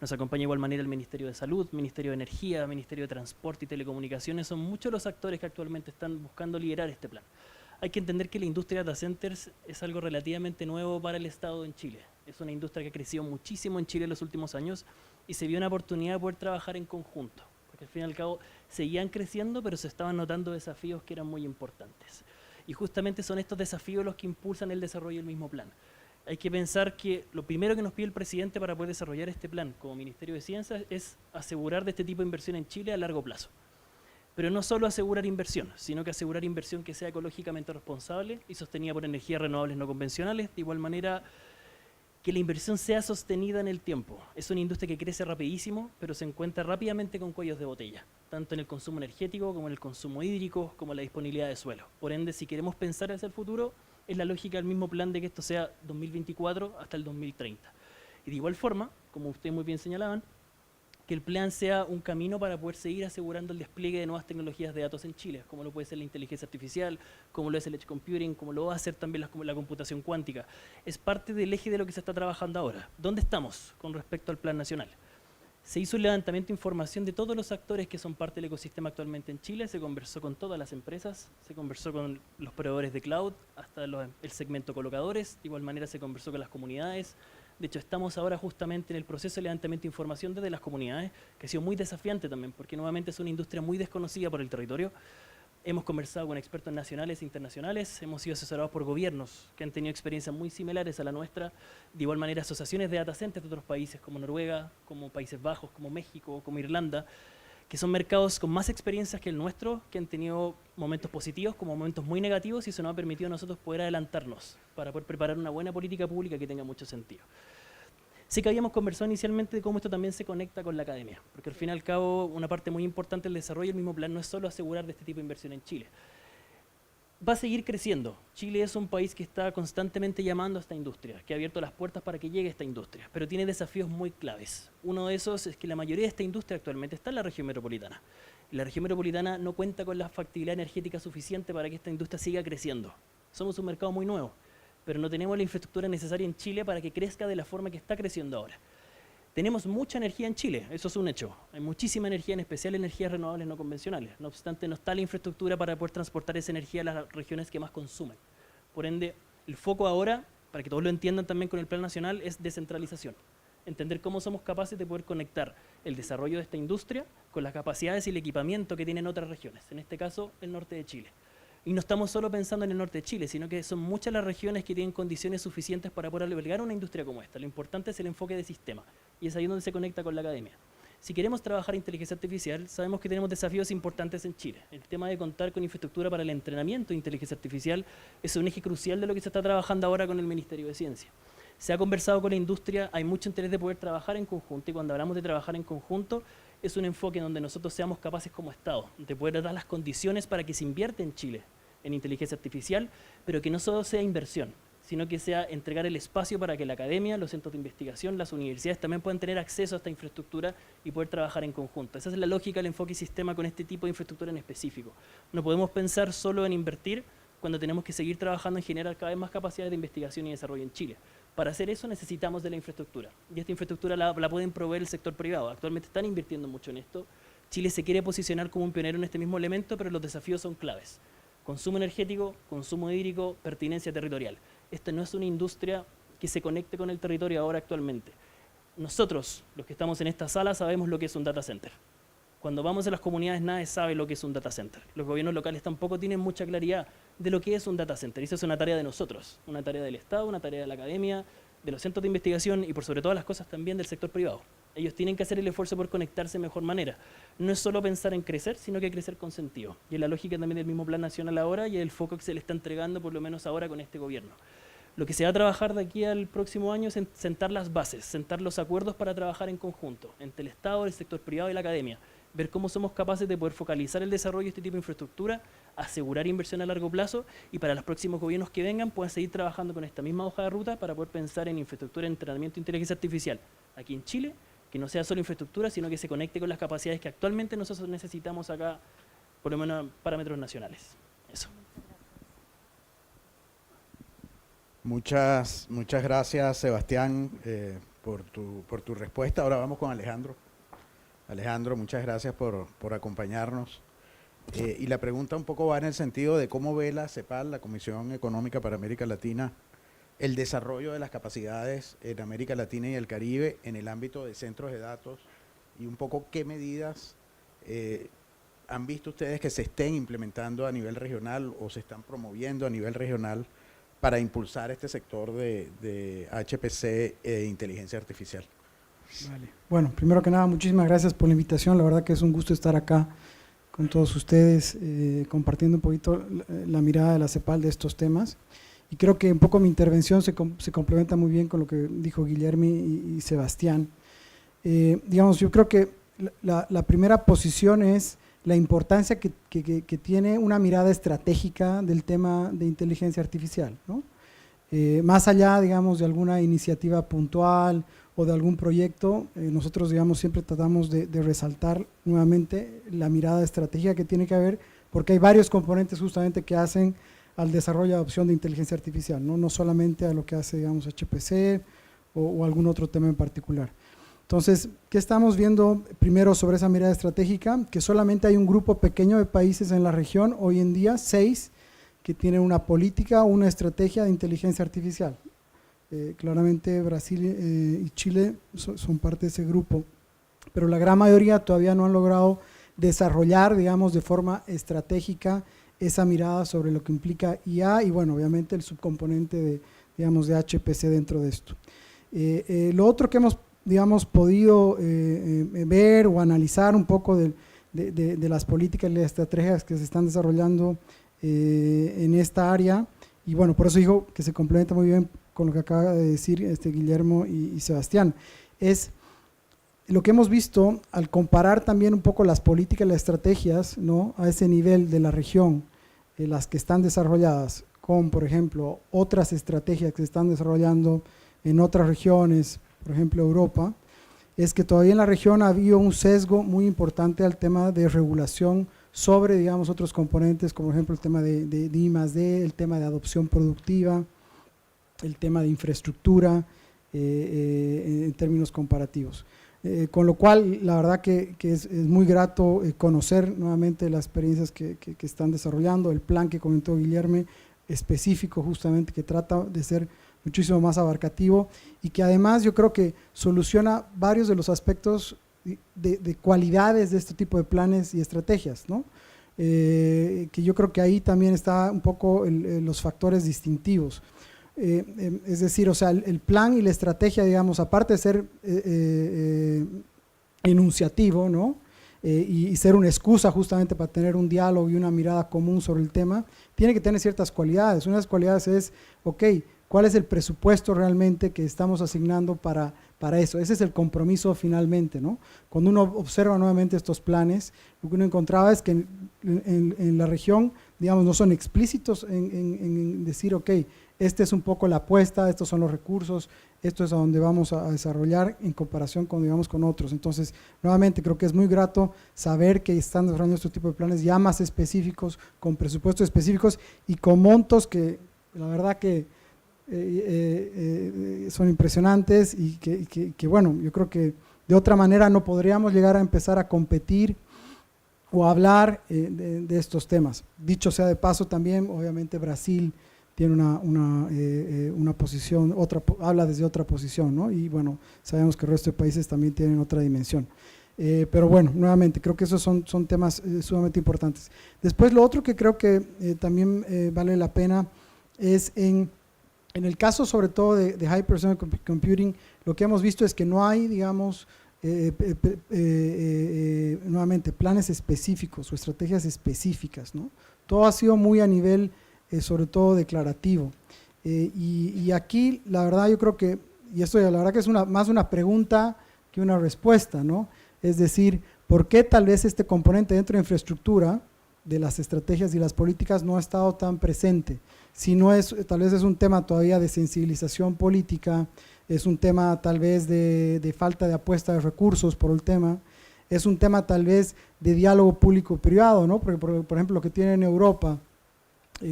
nos acompaña de igual manera el Ministerio de Salud, Ministerio de Energía, Ministerio de Transporte y Telecomunicaciones. Son muchos los actores que actualmente están buscando liderar este plan. Hay que entender que la industria de data centers es algo relativamente nuevo para el Estado en Chile. Es una industria que ha crecido muchísimo en Chile en los últimos años y se vio una oportunidad de poder trabajar en conjunto. Porque al fin y al cabo seguían creciendo, pero se estaban notando desafíos que eran muy importantes. Y justamente son estos desafíos los que impulsan el desarrollo del mismo plan. Hay que pensar que lo primero que nos pide el presidente para poder desarrollar este plan como Ministerio de Ciencia es asegurar de este tipo de inversión en Chile a largo plazo. Pero no solo asegurar inversión, sino que asegurar inversión que sea ecológicamente responsable y sostenida por energías renovables no convencionales, de igual manera que la inversión sea sostenida en el tiempo. Es una industria que crece rapidísimo, pero se encuentra rápidamente con cuellos de botella, tanto en el consumo energético como en el consumo hídrico, como en la disponibilidad de suelo. Por ende, si queremos pensar hacia el futuro, es la lógica del mismo plan de que esto sea 2024 hasta el 2030. Y de igual forma, como ustedes muy bien señalaban, que el plan sea un camino para poder seguir asegurando el despliegue de nuevas tecnologías de datos en Chile, como lo puede ser la inteligencia artificial, como lo es el edge computing, como lo va a hacer también la computación cuántica. Es parte del eje de lo que se está trabajando ahora. ¿Dónde estamos con respecto al plan nacional? Se hizo un levantamiento de información de todos los actores que son parte del ecosistema actualmente en Chile, se conversó con todas las empresas, se conversó con los proveedores de cloud, hasta el segmento colocadores, de igual manera se conversó con las comunidades. De hecho, estamos ahora justamente en el proceso de levantamiento de información desde las comunidades, que ha sido muy desafiante también, porque nuevamente es una industria muy desconocida por el territorio. Hemos conversado con expertos nacionales e internacionales, hemos sido asesorados por gobiernos que han tenido experiencias muy similares a la nuestra, de igual manera asociaciones de data centers de otros países como Noruega, como Países Bajos, como México, como Irlanda, que son mercados con más experiencias que el nuestro, que han tenido momentos positivos como momentos muy negativos, y eso nos ha permitido a nosotros poder adelantarnos para poder preparar una buena política pública que tenga mucho sentido. Sí que habíamos conversado inicialmente de cómo esto también se conecta con la academia, porque al fin y al cabo una parte muy importante del desarrollo del mismo plan no es solo asegurar de este tipo de inversión en Chile. va a seguir creciendo. Chile es un país que está constantemente llamando a esta industria, que ha abierto las puertas para que llegue esta industria, pero tiene desafíos muy claves. Uno de esos es que la mayoría de esta industria actualmente está en la región metropolitana. La región metropolitana no cuenta con la factibilidad energética suficiente para que esta industria siga creciendo. Somos un mercado muy nuevo, pero no tenemos la infraestructura necesaria en Chile para que crezca de la forma que está creciendo ahora. Tenemos mucha energía en Chile, eso es un hecho. Hay muchísima energía, en especial energías renovables no convencionales. No obstante, no está la infraestructura para poder transportar esa energía a las regiones que más consumen. Por ende, el foco ahora, para que todos lo entiendan también con el plan nacional, es descentralización. Entender cómo somos capaces de poder conectar el desarrollo de esta industria con las capacidades y el equipamiento que tienen otras regiones, en este caso el norte de Chile. Y no estamos solo pensando en el norte de Chile, sino que son muchas las regiones que tienen condiciones suficientes para poder albergar una industria como esta. Lo importante es el enfoque de sistema, y es ahí donde se conecta con la academia. Si queremos trabajar inteligencia artificial, sabemos que tenemos desafíos importantes en Chile. El tema de contar con infraestructura para el entrenamiento de inteligencia artificial es un eje crucial de lo que se está trabajando ahora con el Ministerio de Ciencia. Se ha conversado con la industria, hay mucho interés de poder trabajar en conjunto, y cuando hablamos de trabajar en conjunto, es un enfoque donde nosotros seamos capaces como Estado de poder dar las condiciones para que se invierta en Chile en inteligencia artificial, pero que no solo sea inversión, sino que sea entregar el espacio para que la academia, los centros de investigación, las universidades también puedan tener acceso a esta infraestructura y poder trabajar en conjunto. Esa es la lógica del enfoque y sistema con este tipo de infraestructura en específico. No podemos pensar solo en invertir cuando tenemos que seguir trabajando en generar cada vez más capacidades de investigación y desarrollo en Chile. Para hacer eso necesitamos de la infraestructura, y esta infraestructura la pueden proveer el sector privado. Actualmente están invirtiendo mucho en esto. Chile se quiere posicionar como un pionero en este mismo elemento, pero los desafíos son claves. Consumo energético, consumo hídrico, pertinencia territorial. Esta no es una industria que se conecte con el territorio ahora actualmente. Nosotros, los que estamos en esta sala, sabemos lo que es un data center. Cuando vamos a las comunidades nadie sabe lo que es un data center. Los gobiernos locales tampoco tienen mucha claridad de lo que es un data center. Y eso es una tarea de nosotros, una tarea del Estado, una tarea de la academia, de los centros de investigación y por sobre todas las cosas también del sector privado. Ellos tienen que hacer el esfuerzo por conectarse de mejor manera. No es solo pensar en crecer, sino que crecer con sentido. Y es la lógica también del mismo plan nacional ahora y el foco que se le está entregando por lo menos ahora con este gobierno. Lo que se va a trabajar de aquí al próximo año es sentar las bases, sentar los acuerdos para trabajar en conjunto, entre el Estado, el sector privado y la academia. Ver cómo somos capaces de poder focalizar el desarrollo de este tipo de infraestructura, asegurar inversión a largo plazo y para los próximos gobiernos que vengan puedan seguir trabajando con esta misma hoja de ruta para poder pensar en infraestructura de entrenamiento de inteligencia artificial aquí en Chile, que no sea solo infraestructura, sino que se conecte con las capacidades que actualmente nosotros necesitamos acá, por lo menos parámetros nacionales. Eso. Muchas gracias, Sebastián, por tu respuesta. Ahora vamos con Alejandro. Alejandro, muchas gracias por acompañarnos. Y la pregunta un poco va en el sentido de cómo ve la CEPAL, la Comisión Económica para América Latina, el desarrollo de las capacidades en América Latina y el Caribe en el ámbito de centros de datos y un poco qué medidas han visto ustedes que se estén implementando a nivel regional o se están promoviendo a nivel regional para impulsar este sector de HPC e inteligencia artificial. Vale. Bueno, primero que nada, muchísimas gracias por la invitación. La verdad que es un gusto estar acá con todos ustedes, compartiendo un poquito la mirada de la CEPAL de estos temas. Y creo que un poco mi intervención se complementa muy bien con lo que dijo Guillermo y Sebastián. Digamos, yo creo que la primera posición es la importancia que tiene una mirada estratégica del tema de inteligencia artificial, ¿no? Más allá, digamos, de alguna iniciativa puntual o de algún proyecto, nosotros, digamos, siempre tratamos de resaltar nuevamente la mirada estratégica que tiene que haber, porque hay varios componentes justamente que hacen al desarrollo y adopción de inteligencia artificial, no solamente a lo que hace, digamos, HPC o algún otro tema en particular. Entonces, ¿qué estamos viendo primero sobre esa mirada estratégica? Que solamente hay un grupo pequeño de países en la región, hoy en día 6, que tienen una política o una estrategia de inteligencia artificial. Claramente Brasil y Chile son parte de ese grupo, pero la gran mayoría todavía no han logrado desarrollar, digamos, de forma estratégica esa mirada sobre lo que implica IA y, bueno, obviamente el subcomponente de, digamos, de HPC dentro de esto. Lo otro que hemos, digamos, podido ver o analizar un poco de las políticas y las estrategias que se están desarrollando en esta área, y bueno, por eso digo que se complementa muy bien con lo que acaba de decir Guillermo y Sebastián, es lo que hemos visto al comparar también un poco las políticas y las estrategias, ¿no?, a ese nivel de la región las que están desarrolladas con, por ejemplo, otras estrategias que se están desarrollando en otras regiones, por ejemplo Europa, es que todavía en la región ha habido un sesgo muy importante al tema de regulación sobre, digamos, otros componentes, como por ejemplo el tema de I+D, el tema de adopción productiva, el tema de infraestructura, en términos comparativos. Con lo cual, la verdad que es muy grato conocer nuevamente las experiencias que están desarrollando, el plan que comentó Guillermo, específico justamente, que trata de ser muchísimo más abarcativo y que además yo creo que soluciona varios de los aspectos de cualidades de este tipo de planes y estrategias, ¿no? Que yo creo que ahí también está un poco los factores distintivos. Es decir, o sea, el plan y la estrategia, digamos, aparte de ser enunciativo, ¿no? Y ser una excusa justamente para tener un diálogo y una mirada común sobre el tema, tiene que tener ciertas cualidades. Una de las cualidades es, ok, ¿cuál es el presupuesto realmente que estamos asignando para eso? Ese es el compromiso finalmente, ¿no? Cuando uno observa nuevamente estos planes, lo que uno encontraba es que en la región, digamos, no son explícitos en decir, ok, esta es un poco la apuesta, estos son los recursos, esto es a donde vamos a desarrollar en comparación con, digamos, con otros. Entonces, nuevamente, creo que es muy grato saber que están desarrollando este tipo de planes ya más específicos, con presupuestos específicos y con montos que, la verdad que son impresionantes y que, bueno, yo creo que de otra manera no podríamos llegar a empezar a competir o a hablar de estos temas. Dicho sea de paso también, obviamente Brasil tiene una posición, habla desde otra posición, ¿no? Y bueno, sabemos que el resto de países también tienen otra dimensión. Pero bueno, nuevamente, creo que esos son temas sumamente importantes. Después, lo otro que creo que también vale la pena es en el caso sobre todo de High Performance Computing, lo que hemos visto es que no hay, digamos, nuevamente, planes específicos o estrategias específicas, ¿no? Todo ha sido muy a nivel sobre todo declarativo. Y aquí, la verdad, yo creo que, y esto la verdad que es más una pregunta que una respuesta, ¿no? Es decir, ¿por qué tal vez este componente dentro de infraestructura de las estrategias y las políticas no ha estado tan presente? Si no es, tal vez es un tema todavía de sensibilización política, es un tema tal vez de falta de apuesta de recursos por el tema, es un tema tal vez de diálogo público-privado, ¿no? Porque, por ejemplo, lo que tiene en Europa,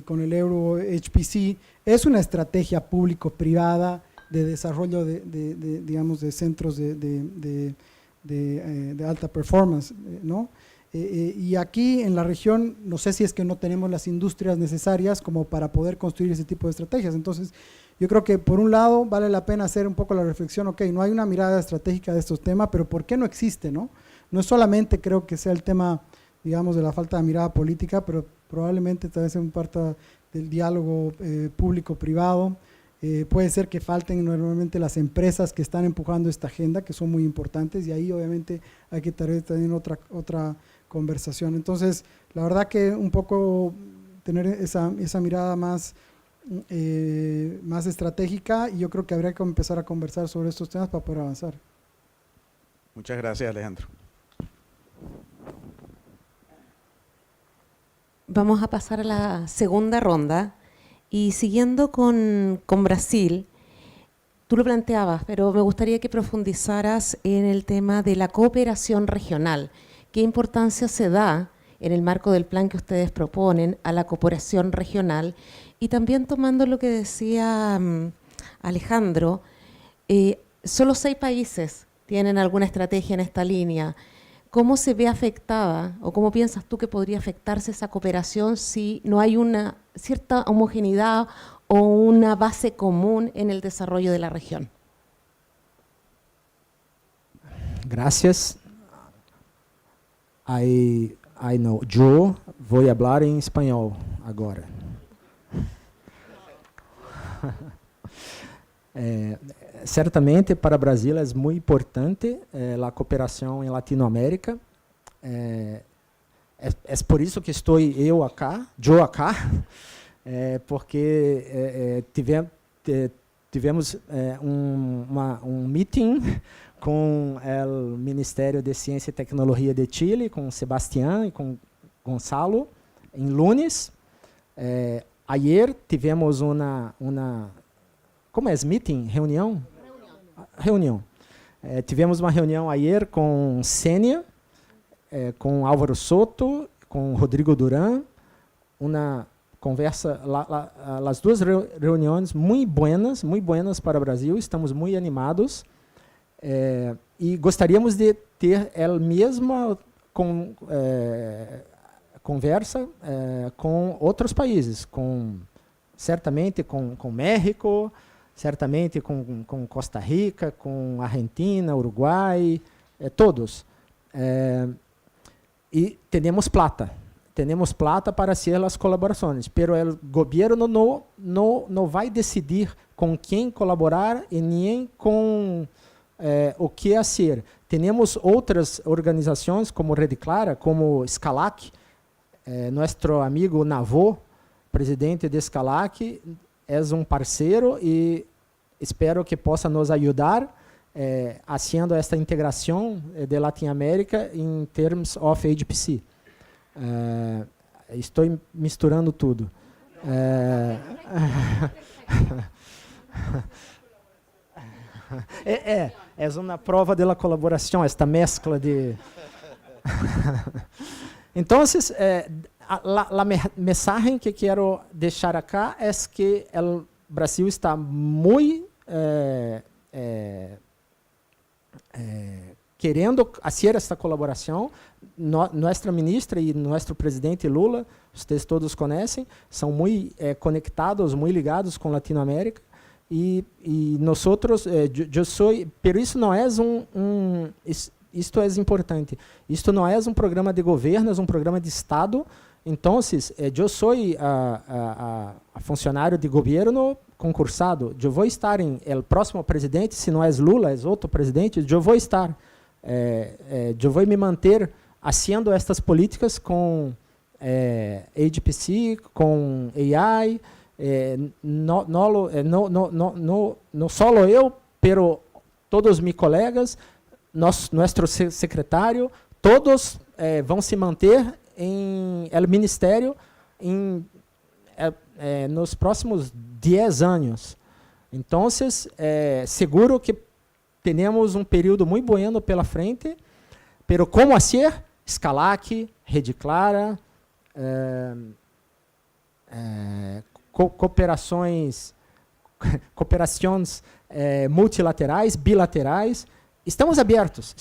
con el Euro HPC, es una estrategia público-privada de desarrollo digamos, de centros de alta performance, ¿no? Y aquí en la región, no sé si es que no tenemos las industrias necesarias como para poder construir ese tipo de estrategias. Entonces, yo creo que por un lado vale la pena hacer un poco la reflexión, ok, no hay una mirada estratégica de estos temas, pero ¿por qué no existe, no? No es solamente creo que sea el tema, digamos, de la falta de mirada política, pero probablemente tal vez en parte del diálogo público-privado. Puede ser que falten normalmente las empresas que están empujando esta agenda, que son muy importantes, y ahí obviamente hay que tener también otra conversación. Entonces, la verdad que un poco tener esa mirada más estratégica, y yo creo que habría que empezar a conversar sobre estos temas para poder avanzar. Muchas gracias, Alejandro. Vamos a pasar a la segunda ronda y siguiendo con Brasil, tú lo planteabas, pero me gustaría que profundizaras en el tema de la cooperación regional. ¿Qué importancia se da en el marco del plan que ustedes proponen a la cooperación regional? Y también tomando lo que decía Alejandro, solo 6 países tienen alguna estrategia en esta línea. ¿Cómo se ve afectada o cómo piensas tú que podría afectarse esa cooperación si no hay una cierta homogeneidad o una base común en el desarrollo de la región? Gracias. I know. Yo voy a hablar en español agora. Certamente para Brasil é muito importante a cooperação em Latinoamérica. É por isso que estou eu acá, porque tivemos um meeting com o Ministério de Ciência e Tecnologia de Chile, com Sebastián e com Gonçalo, em lunes, Ayer tivemos como é? Meeting? Reunião? Reunião. Tivemos uma reunião ayer com Sênia, com Álvaro Soto, com Rodrigo Duran, uma conversa, as duas reuniões muito buenas para o Brasil, estamos muito animados e gostaríamos de ter a mesma conversa com outros países, certamente com México, certamente com Costa Rica, com Argentina, Uruguai, todos. E temos plata para fazer as colaborações, pero o governo não vai decidir com quem colaborar e nem com o que fazer. Temos outras organizações como Rede Clara, como Scalac, nosso amigo Navô, presidente de Scalac, é parceiro e espero que possa nos ajudar haciendo esta integração de Latinoamérica em termos of HPC. Estou misturando tudo. É uma prova de colaboração, esta mescla de... Então, a mensagem que quero deixar acá é que o Brasil está muito querendo fazer esta colaboração. Nossa ministra e nosso presidente Lula, vocês todos conhecem, são muito conectados, muito ligados com Latinoamérica. E nós, pero isso não é isto é importante. Isto não é programa de governo, é programa de Estado. Então, eu sou a funcionário de governo concursado. Eu vou estar o próximo presidente, se não é Lula, é outro presidente, eu vou estar. Eu vou me manter fazendo estas políticas com HPC, com AI, não só eu, pero todos meus colegas, nosso secretário, todos vão se manter em el ministério nos próximos 10 anos. Então, seguro que temos período muito bueno pela frente, pero como fazer? Scalac, Rede Clara, cooperações multilaterais, bilaterais. Estamos abertos.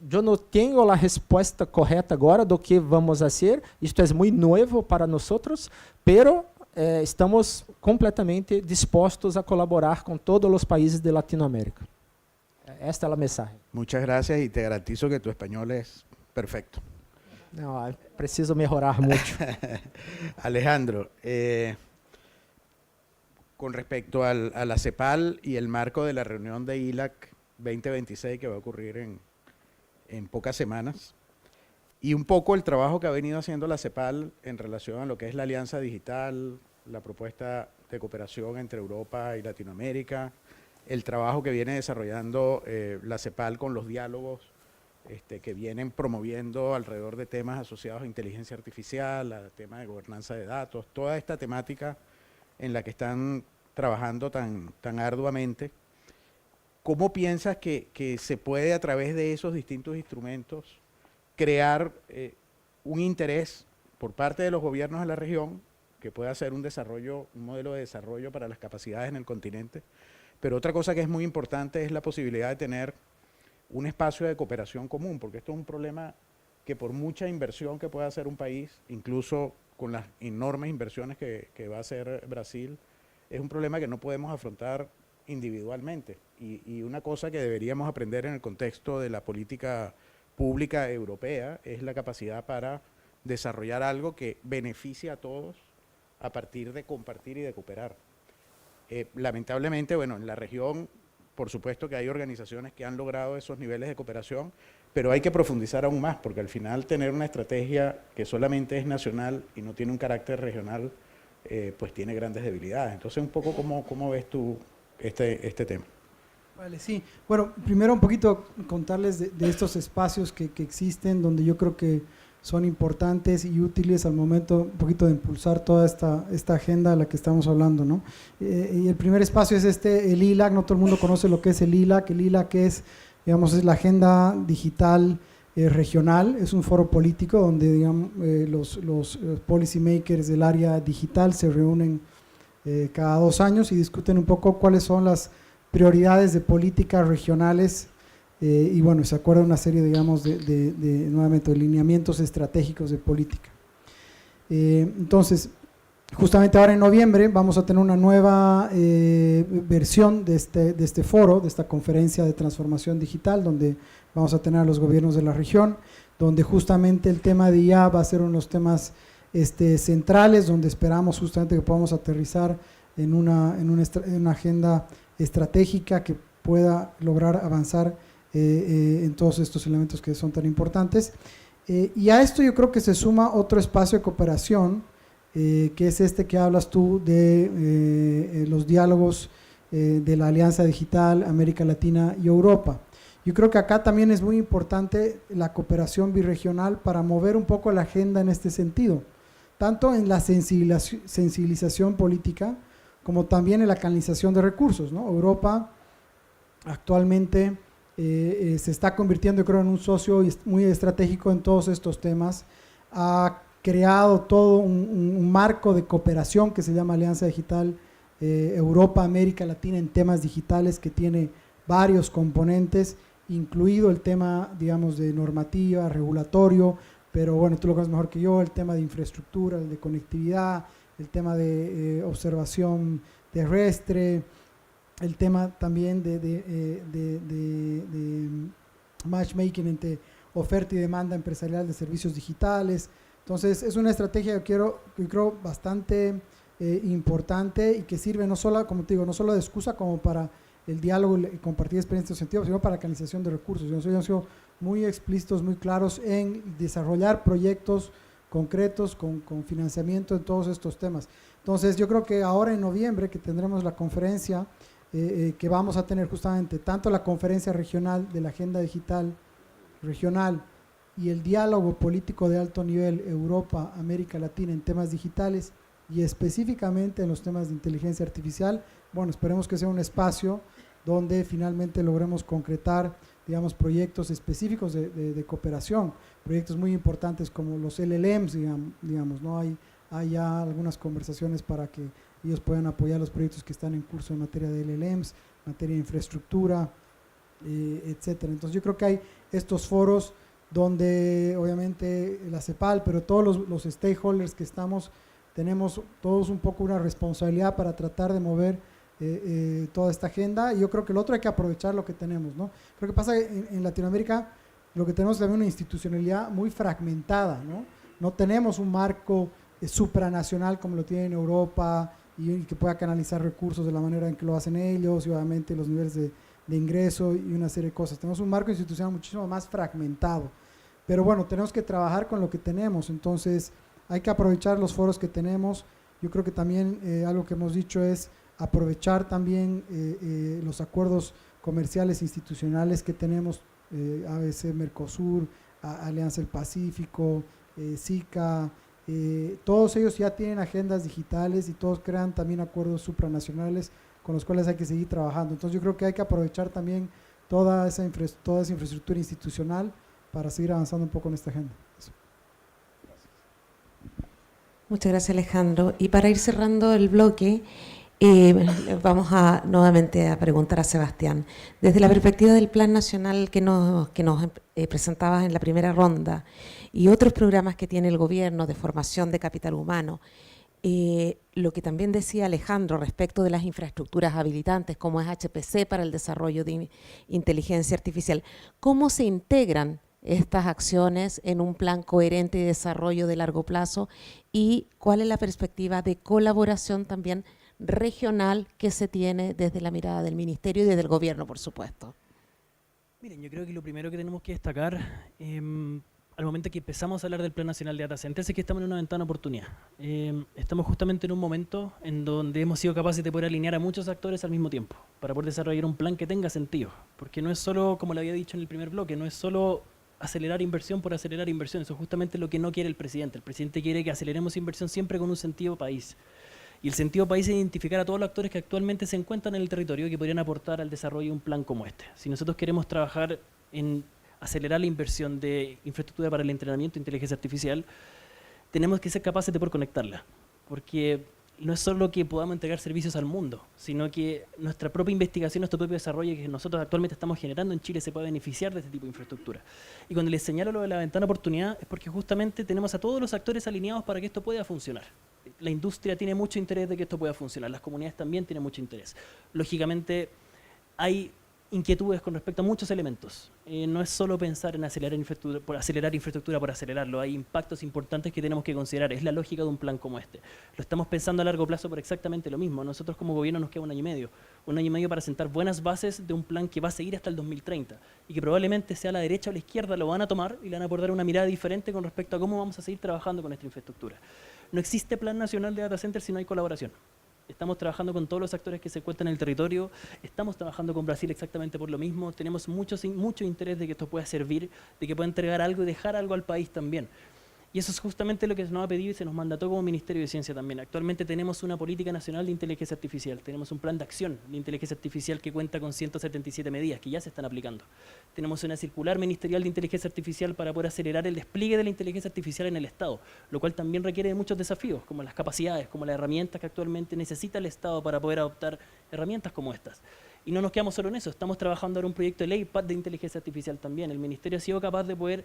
Eu não tenho a resposta correta agora do que vamos fazer. Isto é muito novo para nós, pero estamos completamente dispostos a colaborar com todos os países de Latinoamérica. Esta é a mensagem. Muchas gracias y te garantizo que tu español es perfecto. No, preciso mejorar mucho. Alejandro, con respecto a la CEPAL y el marco de la reunión de ILAC 2026 que va a ocurrir en pocas semanas, y un poco el trabajo que ha venido haciendo la CEPAL en relación a lo que es la alianza digital, la propuesta de cooperación entre Europa y Latinoamérica, el trabajo que viene desarrollando la CEPAL con los diálogos que vienen promoviendo alrededor de temas asociados a inteligencia artificial, a temas de gobernanza de datos, toda esta temática en la que están trabajando tan arduamente. ¿Cómo piensas que se puede a través de esos distintos instrumentos crear un interés por parte de los gobiernos de la región que pueda ser un modelo de desarrollo para las capacidades en el continente? Pero otra cosa que es muy importante es la posibilidad de tener un espacio de cooperación común, porque esto es un problema que por mucha inversión que pueda hacer un país, incluso con las enormes inversiones que va a hacer Brasil, es un problema que no podemos afrontar individualmente. Y una cosa que deberíamos aprender en el contexto de la política pública europea es la capacidad para desarrollar algo que beneficie a todos a partir de compartir y de cooperar. Lamentablemente, bueno, en la región, por supuesto que hay organizaciones que han logrado esos niveles de cooperación, pero hay que profundizar aún más, porque al final tener una estrategia que solamente es nacional y no tiene un carácter regional, pues tiene grandes debilidades. Entonces, un poco, ¿cómo ves tú este tema? Vale, sí. Bueno, primero un poquito contarles de estos espacios que existen, donde yo creo que son importantes y útiles al momento un poquito de impulsar toda esta agenda de la que estamos hablando, ¿no? Y el primer espacio es el ILAC. No todo el mundo conoce lo que es el ILAC. El ILAC es, digamos, es la agenda digital regional. Es un foro político donde, digamos, los policy makers del área digital se reúnen cada 2 años y discuten un poco cuáles son las prioridades de políticas regionales. Y bueno, se acuerda una serie, digamos, nuevamente, de lineamientos estratégicos de política. Entonces, justamente ahora en noviembre vamos a tener una nueva versión de este foro, de esta conferencia de transformación digital, donde vamos a tener a los gobiernos de la región, donde justamente el tema de IA va a ser uno de los temas centrales, donde esperamos justamente que podamos aterrizar en una agenda estratégica que pueda lograr avanzar en todos estos elementos que son tan importantes. Y a esto yo creo que se suma otro espacio de cooperación, que es este que hablas tú de los diálogos de la Alianza Digital América Latina y Europa. Yo creo que acá también es muy importante la cooperación birregional para mover un poco la agenda en este sentido, tanto en la sensibilización política como también en la canalización de recursos, ¿no? Europa actualmente se está convirtiendo, creo, en un socio muy estratégico en todos estos temas. Ha creado todo un marco de cooperación que se llama Alianza Digital Europa, América Latina en temas digitales, que tiene varios componentes, incluido el tema, digamos, de normativa, regulatorio, pero bueno, tú lo conoces mejor que yo, el tema de infraestructura, el de conectividad, el tema de observación terrestre, el tema también de matchmaking entre oferta y demanda empresarial de servicios digitales. Entonces es una estrategia que yo creo bastante importante y que sirve no solo, como te digo, no solo de excusa como para el diálogo y compartir experiencias en este sentido, sino para la canalización de recursos. Nosotros hemos sido muy explícitos, muy claros en desarrollar proyectos concretos con financiamiento en todos estos temas. Entonces yo creo que ahora en noviembre, que tendremos la conferencia, que vamos a tener justamente tanto la conferencia regional de la agenda digital regional y el diálogo político de alto nivel Europa, América Latina en temas digitales y específicamente en los temas de inteligencia artificial. Bueno, esperemos que sea un espacio donde finalmente logremos concretar, digamos, proyectos específicos de cooperación, proyectos muy importantes como los LLMs, digamos, ¿no? Hay ya algunas conversaciones para que ellos puedan apoyar los proyectos que están en curso en materia de LLMs, materia de infraestructura, etcétera. Entonces yo creo que hay estos foros donde obviamente la CEPAL, pero todos los stakeholders que tenemos todos un poco una responsabilidad para tratar de mover toda esta agenda. Y yo creo que lo otro hay que aprovechar lo que tenemos, ¿no? Creo que pasa que en Latinoamérica lo que tenemos es también una institucionalidad muy fragmentada, ¿no? No tenemos un marco supranacional como lo tiene en Europa y que pueda canalizar recursos de la manera en que lo hacen ellos y obviamente los niveles de ingreso y una serie de cosas. Tenemos un marco institucional muchísimo más fragmentado, pero bueno, tenemos que trabajar con lo que tenemos, entonces hay que aprovechar los foros que tenemos. Yo creo que también algo que hemos dicho es aprovechar también los acuerdos comerciales institucionales que tenemos, ABC, Mercosur, Alianza del Pacífico, SICA, todos ellos ya tienen agendas digitales y todos crean también acuerdos supranacionales con los cuales hay que seguir trabajando. Entonces yo creo que hay que aprovechar también toda esa infraestructura institucional para seguir avanzando un poco en esta agenda. Eso. Muchas gracias, Alejandro. Y para ir cerrando el bloque, vamos nuevamente a preguntar a Sebastián. Desde la perspectiva del Plan Nacional que nos presentabas en la primera ronda y otros programas que tiene el gobierno de formación de capital humano, lo que también decía Alejandro respecto de las infraestructuras habilitantes, como es HPC para el desarrollo de inteligencia artificial, ¿cómo se integran estas acciones en un plan coherente de desarrollo de largo plazo y cuál es la perspectiva de colaboración también regional que se tiene desde la mirada del Ministerio y desde el Gobierno, por supuesto? Miren, yo creo que lo primero que tenemos que destacar al momento que empezamos a hablar del Plan Nacional de Data Centers es que estamos en una ventana de oportunidad. Estamos justamente en un momento en donde hemos sido capaces de poder alinear a muchos actores al mismo tiempo para poder desarrollar un plan que tenga sentido, porque no es solo, como le había dicho en el primer bloque, no es solo acelerar inversión por acelerar inversión. Eso es justamente lo que no quiere el presidente. El presidente quiere que aceleremos inversión siempre con un sentido país. Y el sentido país es identificar a todos los actores que actualmente se encuentran en el territorio y que podrían aportar al desarrollo de un plan como este. Si nosotros queremos trabajar en acelerar la inversión de infraestructura para el entrenamiento de inteligencia artificial, tenemos que ser capaces de poder conectarla. Porque no es solo que podamos entregar servicios al mundo, sino que nuestra propia investigación, nuestro propio desarrollo que nosotros actualmente estamos generando en Chile se puede beneficiar de este tipo de infraestructura. Y cuando les señalo lo de la ventana de oportunidad es porque justamente tenemos a todos los actores alineados para que esto pueda funcionar. La industria tiene mucho interés de que esto pueda funcionar, las comunidades también tienen mucho interés. Lógicamente hay inquietudes con respecto a muchos elementos. No es solo pensar en acelerar infraestructura por acelerarlo, hay impactos importantes que tenemos que considerar, es la lógica de un plan como este. Lo estamos pensando a largo plazo por exactamente lo mismo. Nosotros como gobierno nos queda un año y medio para sentar buenas bases de un plan que va a seguir hasta el 2030 y que probablemente sea la derecha o la izquierda lo van a tomar y le van a aportar una mirada diferente con respecto a cómo vamos a seguir trabajando con esta infraestructura. No existe plan nacional de data center si no hay colaboración. Estamos trabajando con todos los actores que se encuentran en el territorio, estamos trabajando con Brasil exactamente por lo mismo, tenemos mucho interés de que esto pueda servir, de que pueda entregar algo y dejar algo al país también. Y eso es justamente lo que se nos ha pedido y se nos mandató como Ministerio de Ciencia también. Actualmente tenemos una política nacional de inteligencia artificial, tenemos un plan de acción de inteligencia artificial que cuenta con 177 medidas que ya se están aplicando. Tenemos una circular ministerial de inteligencia artificial para poder acelerar el despliegue de la inteligencia artificial en el Estado, lo cual también requiere de muchos desafíos, como las capacidades, como las herramientas que actualmente necesita el Estado para poder adoptar herramientas como estas. Y no nos quedamos solo en eso, estamos trabajando ahora en un proyecto de ley de inteligencia artificial también. El Ministerio ha sido capaz de poder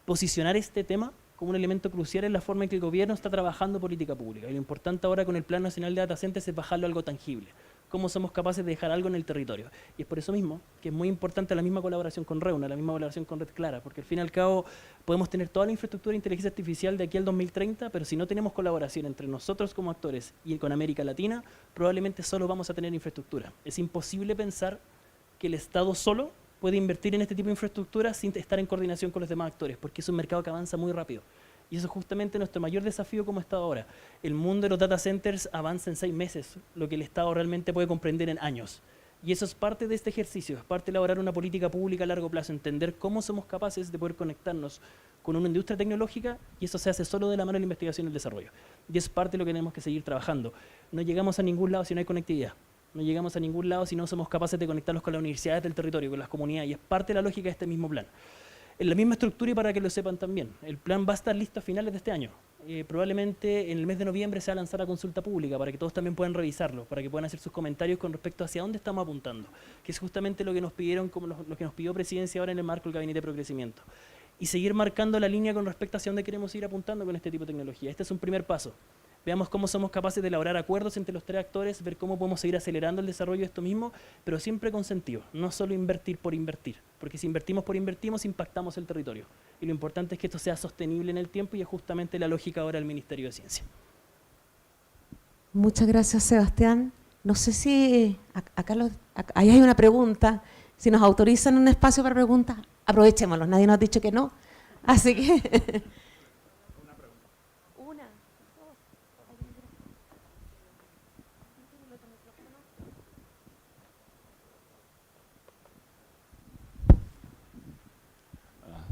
posicionar este tema como un elemento crucial en la forma en que el gobierno está trabajando política pública. Y lo importante ahora con el Plan Nacional de Data Centers es bajarlo a algo tangible. Cómo somos capaces de dejar algo en el territorio. Y es por eso mismo que es muy importante la misma colaboración con Reuna, la misma colaboración con Red Clara, porque al fin y al cabo podemos tener toda la infraestructura de inteligencia artificial de aquí al 2030, pero si no tenemos colaboración entre nosotros como actores y con América Latina, probablemente solo vamos a tener infraestructura. Es imposible pensar que el Estado solo puede invertir en este tipo de infraestructura sin estar en coordinación con los demás actores, porque es un mercado que avanza muy rápido. Y eso es justamente nuestro mayor desafío como Estado ahora. El mundo de los data centers avanza en 6 meses, lo que el Estado realmente puede comprender en años. Y eso es parte de este ejercicio, es parte de elaborar una política pública a largo plazo, entender cómo somos capaces de poder conectarnos con una industria tecnológica, y eso se hace solo de la mano de la investigación y el desarrollo. Y es parte de lo que tenemos que seguir trabajando. No llegamos a ningún lado si no hay conectividad. No llegamos a ningún lado si no somos capaces de conectarnos con las universidades del territorio, con las comunidades, y es parte de la lógica de este mismo plan. En la misma estructura, y para que lo sepan también, el plan va a estar listo a finales de este año. Probablemente en el mes de noviembre se va a lanzar a consulta pública para que todos también puedan revisarlo, para que puedan hacer sus comentarios con respecto a hacia dónde estamos apuntando, que es justamente lo que nos pidieron, como lo que nos pidió Presidencia ahora en el marco del Gabinete de Procrecimiento. Y seguir marcando la línea con respecto a hacia dónde queremos ir apuntando con este tipo de tecnología. Este es un primer paso. Veamos cómo somos capaces de elaborar acuerdos entre los 3 actores, ver cómo podemos seguir acelerando el desarrollo de esto mismo, pero siempre con sentido, no solo invertir por invertir, porque si invertimos por invertimos, impactamos el territorio. Y lo importante es que esto sea sostenible en el tiempo, y es justamente la lógica ahora del Ministerio de Ciencia. Muchas gracias, Sebastián. No sé si ahí hay una pregunta, si nos autorizan un espacio para preguntas, aprovechémoslo, nadie nos ha dicho que no, así que...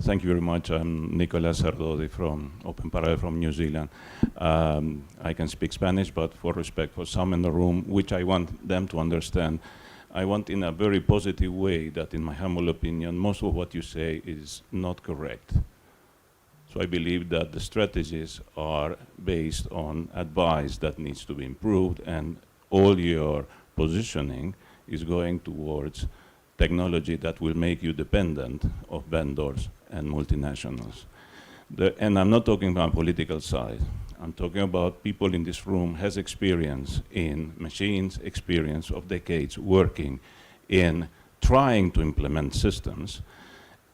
Thank you very much. I'm Nicolas Sardodi from Open Parallel from New Zealand. I can speak Spanish, but for respect for some in the room, which I want them to understand, I want in a very positive way that, in my humble opinion, most of what you say is not correct. So I believe that the strategies are based on advice that needs to be improved, and all your positioning is going towards technology that will make you dependent of vendors and multinationals. And I'm not talking about political side. I'm talking about people in this room has experience in machines, experience of decades working in trying to implement systems,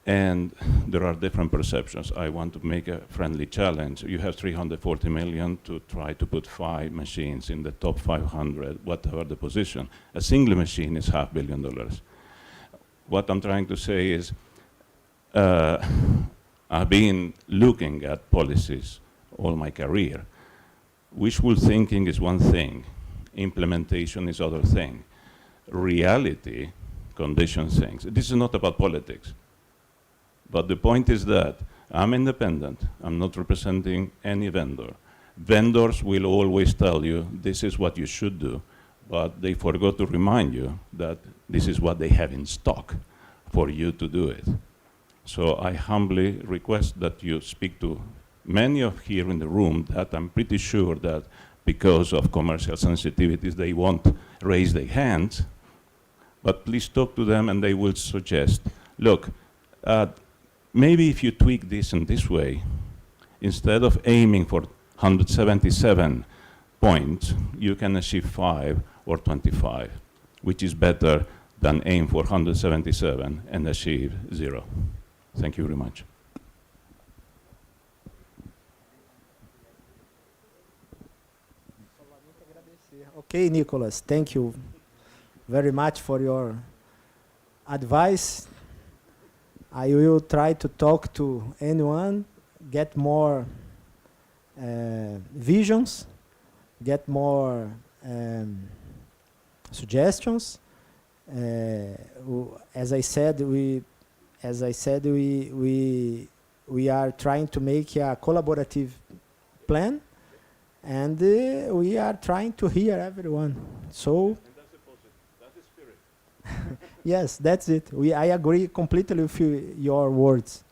and there are different perceptions. I want to make a friendly challenge. You have 340 million to try to put 5 machines in the top 500, whatever the position. A single machine is $500 million. What I'm trying to say is, I've been looking at policies all my career. Wishful thinking is one thing, implementation is other thing. Reality conditions things. This is not about politics. But the point is that I'm independent. I'm not representing any vendor. Vendors will always tell you this is what you should do, but they forgot to remind you that this is what they have in stock for you to do it. So I humbly request that you speak to many of here in the room that I'm pretty sure that because of commercial sensitivities, they won't raise their hands, but please talk to them and they will suggest, look, maybe if you tweak this in this way, instead of aiming for 177 points, you can achieve 5 or 25, which is better than aim for 177 and achieve 0. Thank you very much. Okay, Nicholas, thank you very much for your advice. I will try to talk to anyone, get more visions, get more suggestions. As I said, we are trying to make a collaborative plan, and we are trying to hear everyone. So, And that's the spirit. yes, that's it. I agree completely with your words.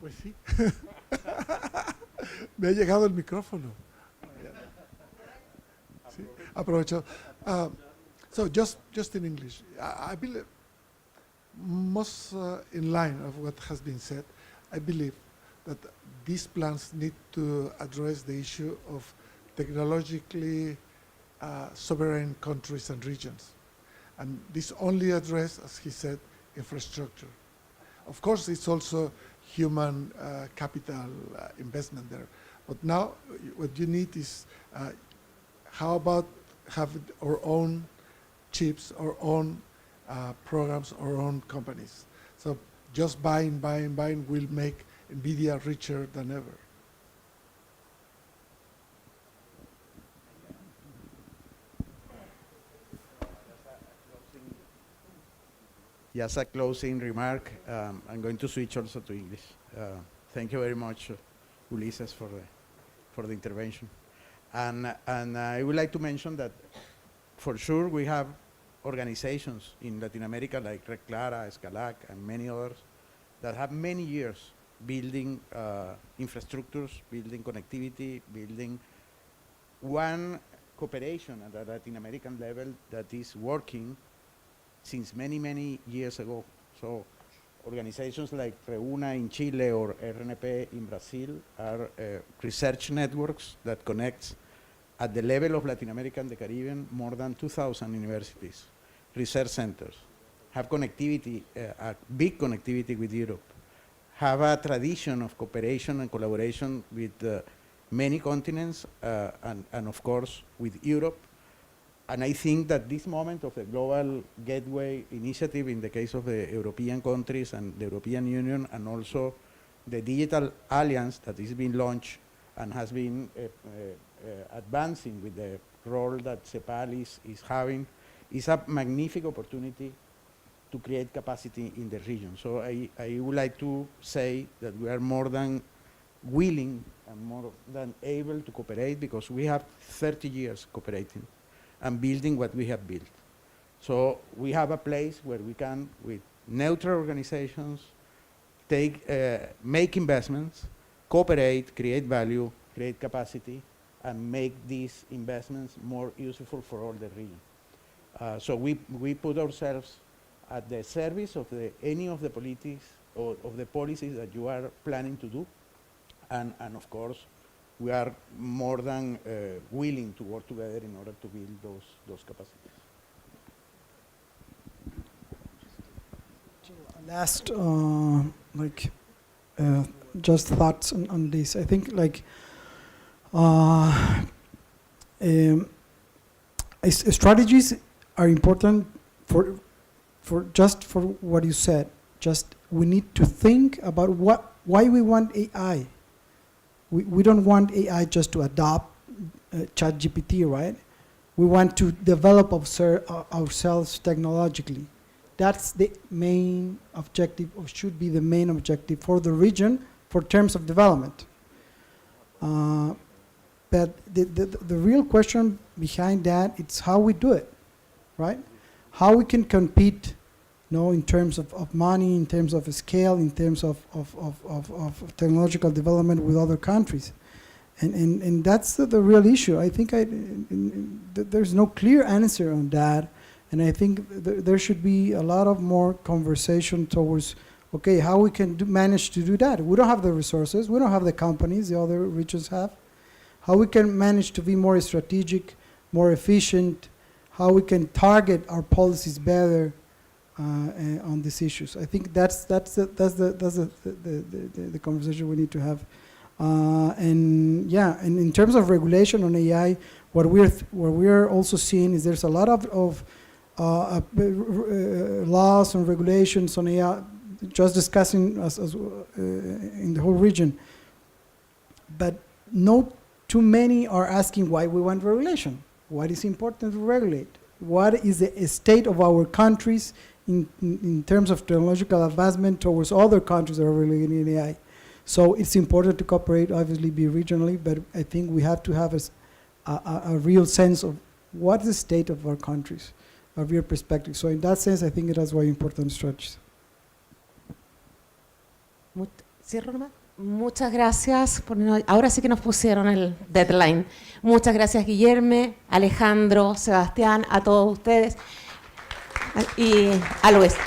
Pues sí. Me ha llegado el micrófono. Sí, aprovecho. So just in English, I believe most in line of what has been said, I believe that these plans need to address the issue of technologically sovereign countries and regions. And this only address, as he said, infrastructure. Of course, it's also human capital investment there. But now what you need is how about having our own chips, our own programs, our own companies. So just buying will make NVIDIA richer than ever. Just a closing remark. I'm going to switch also to English. Thank you very much, Ulises, for the intervention. And I would like to mention that for sure we have organizations in Latin America like Red Clara, Escalac, and many others that have many years building infrastructures, building connectivity, building one cooperation at the Latin American level that is working since many, many years ago. So organizations like Reúna in Chile or RNP in Brazil are research networks that connect at the level of Latin America and the Caribbean more than 2,000 universities, research centers, have connectivity, a big connectivity with Europe, have a tradition of cooperation and collaboration with many continents and of course with Europe. And I think that this moment of the Global Gateway Initiative in the case of the European countries and the European Union, and also the Digital Alliance that is being launched and has been advancing with the role that CEPAL is having, is a magnificent opportunity to create capacity in the region. So I would like to say that we are more than willing and more than able to cooperate, because we have 30 years cooperating and building what we have built. So we have a place where we can, with neutral organizations, make investments, cooperate, create value, create capacity, and make these investments more useful for all the region. So we put ourselves at the service of any of the politics or of the policies that you are planning to do, and of course, we are more than willing to work together in order to build those capacities. Last, just thoughts on this. I think strategies are important for what you said. Just we need to think about why we want AI. We don't want AI just to adopt ChatGPT, right? We want to develop ourselves technologically. That's the main objective, or should be the main objective for the region for terms of development. But the real question behind that, it's how we do it, right? How we can compete, in terms of money, in terms of scale, in terms of technological development with other countries. And that's the real issue. I think there's no clear answer on that. And I think there should be a lot of more conversation towards, okay, how we can manage to do that. We don't have the resources. We don't have the companies the other regions have. How we can manage to be more strategic, more efficient, how we can target our policies better on these issues. I think that's the conversation we need to have. And in terms of regulation on AI, what we're also seeing is there's a lot of laws and regulations on AI, just discussing as in the whole region, but not too many are asking why we want regulation. What is important to regulate? What is the state of our countries in terms of technological advancement towards other countries that are regulating AI? So it's important to cooperate, obviously, be regionally, but I think we have to have a real sense of what is the state of our countries, a real perspective. So in that sense, I think it has very important strategies. ¿Cierro nomás? Muchas gracias. Ahora sí que nos pusieron el deadline. Muchas gracias, Guillermo, Alejandro, Sebastián, a todos ustedes y al oeste.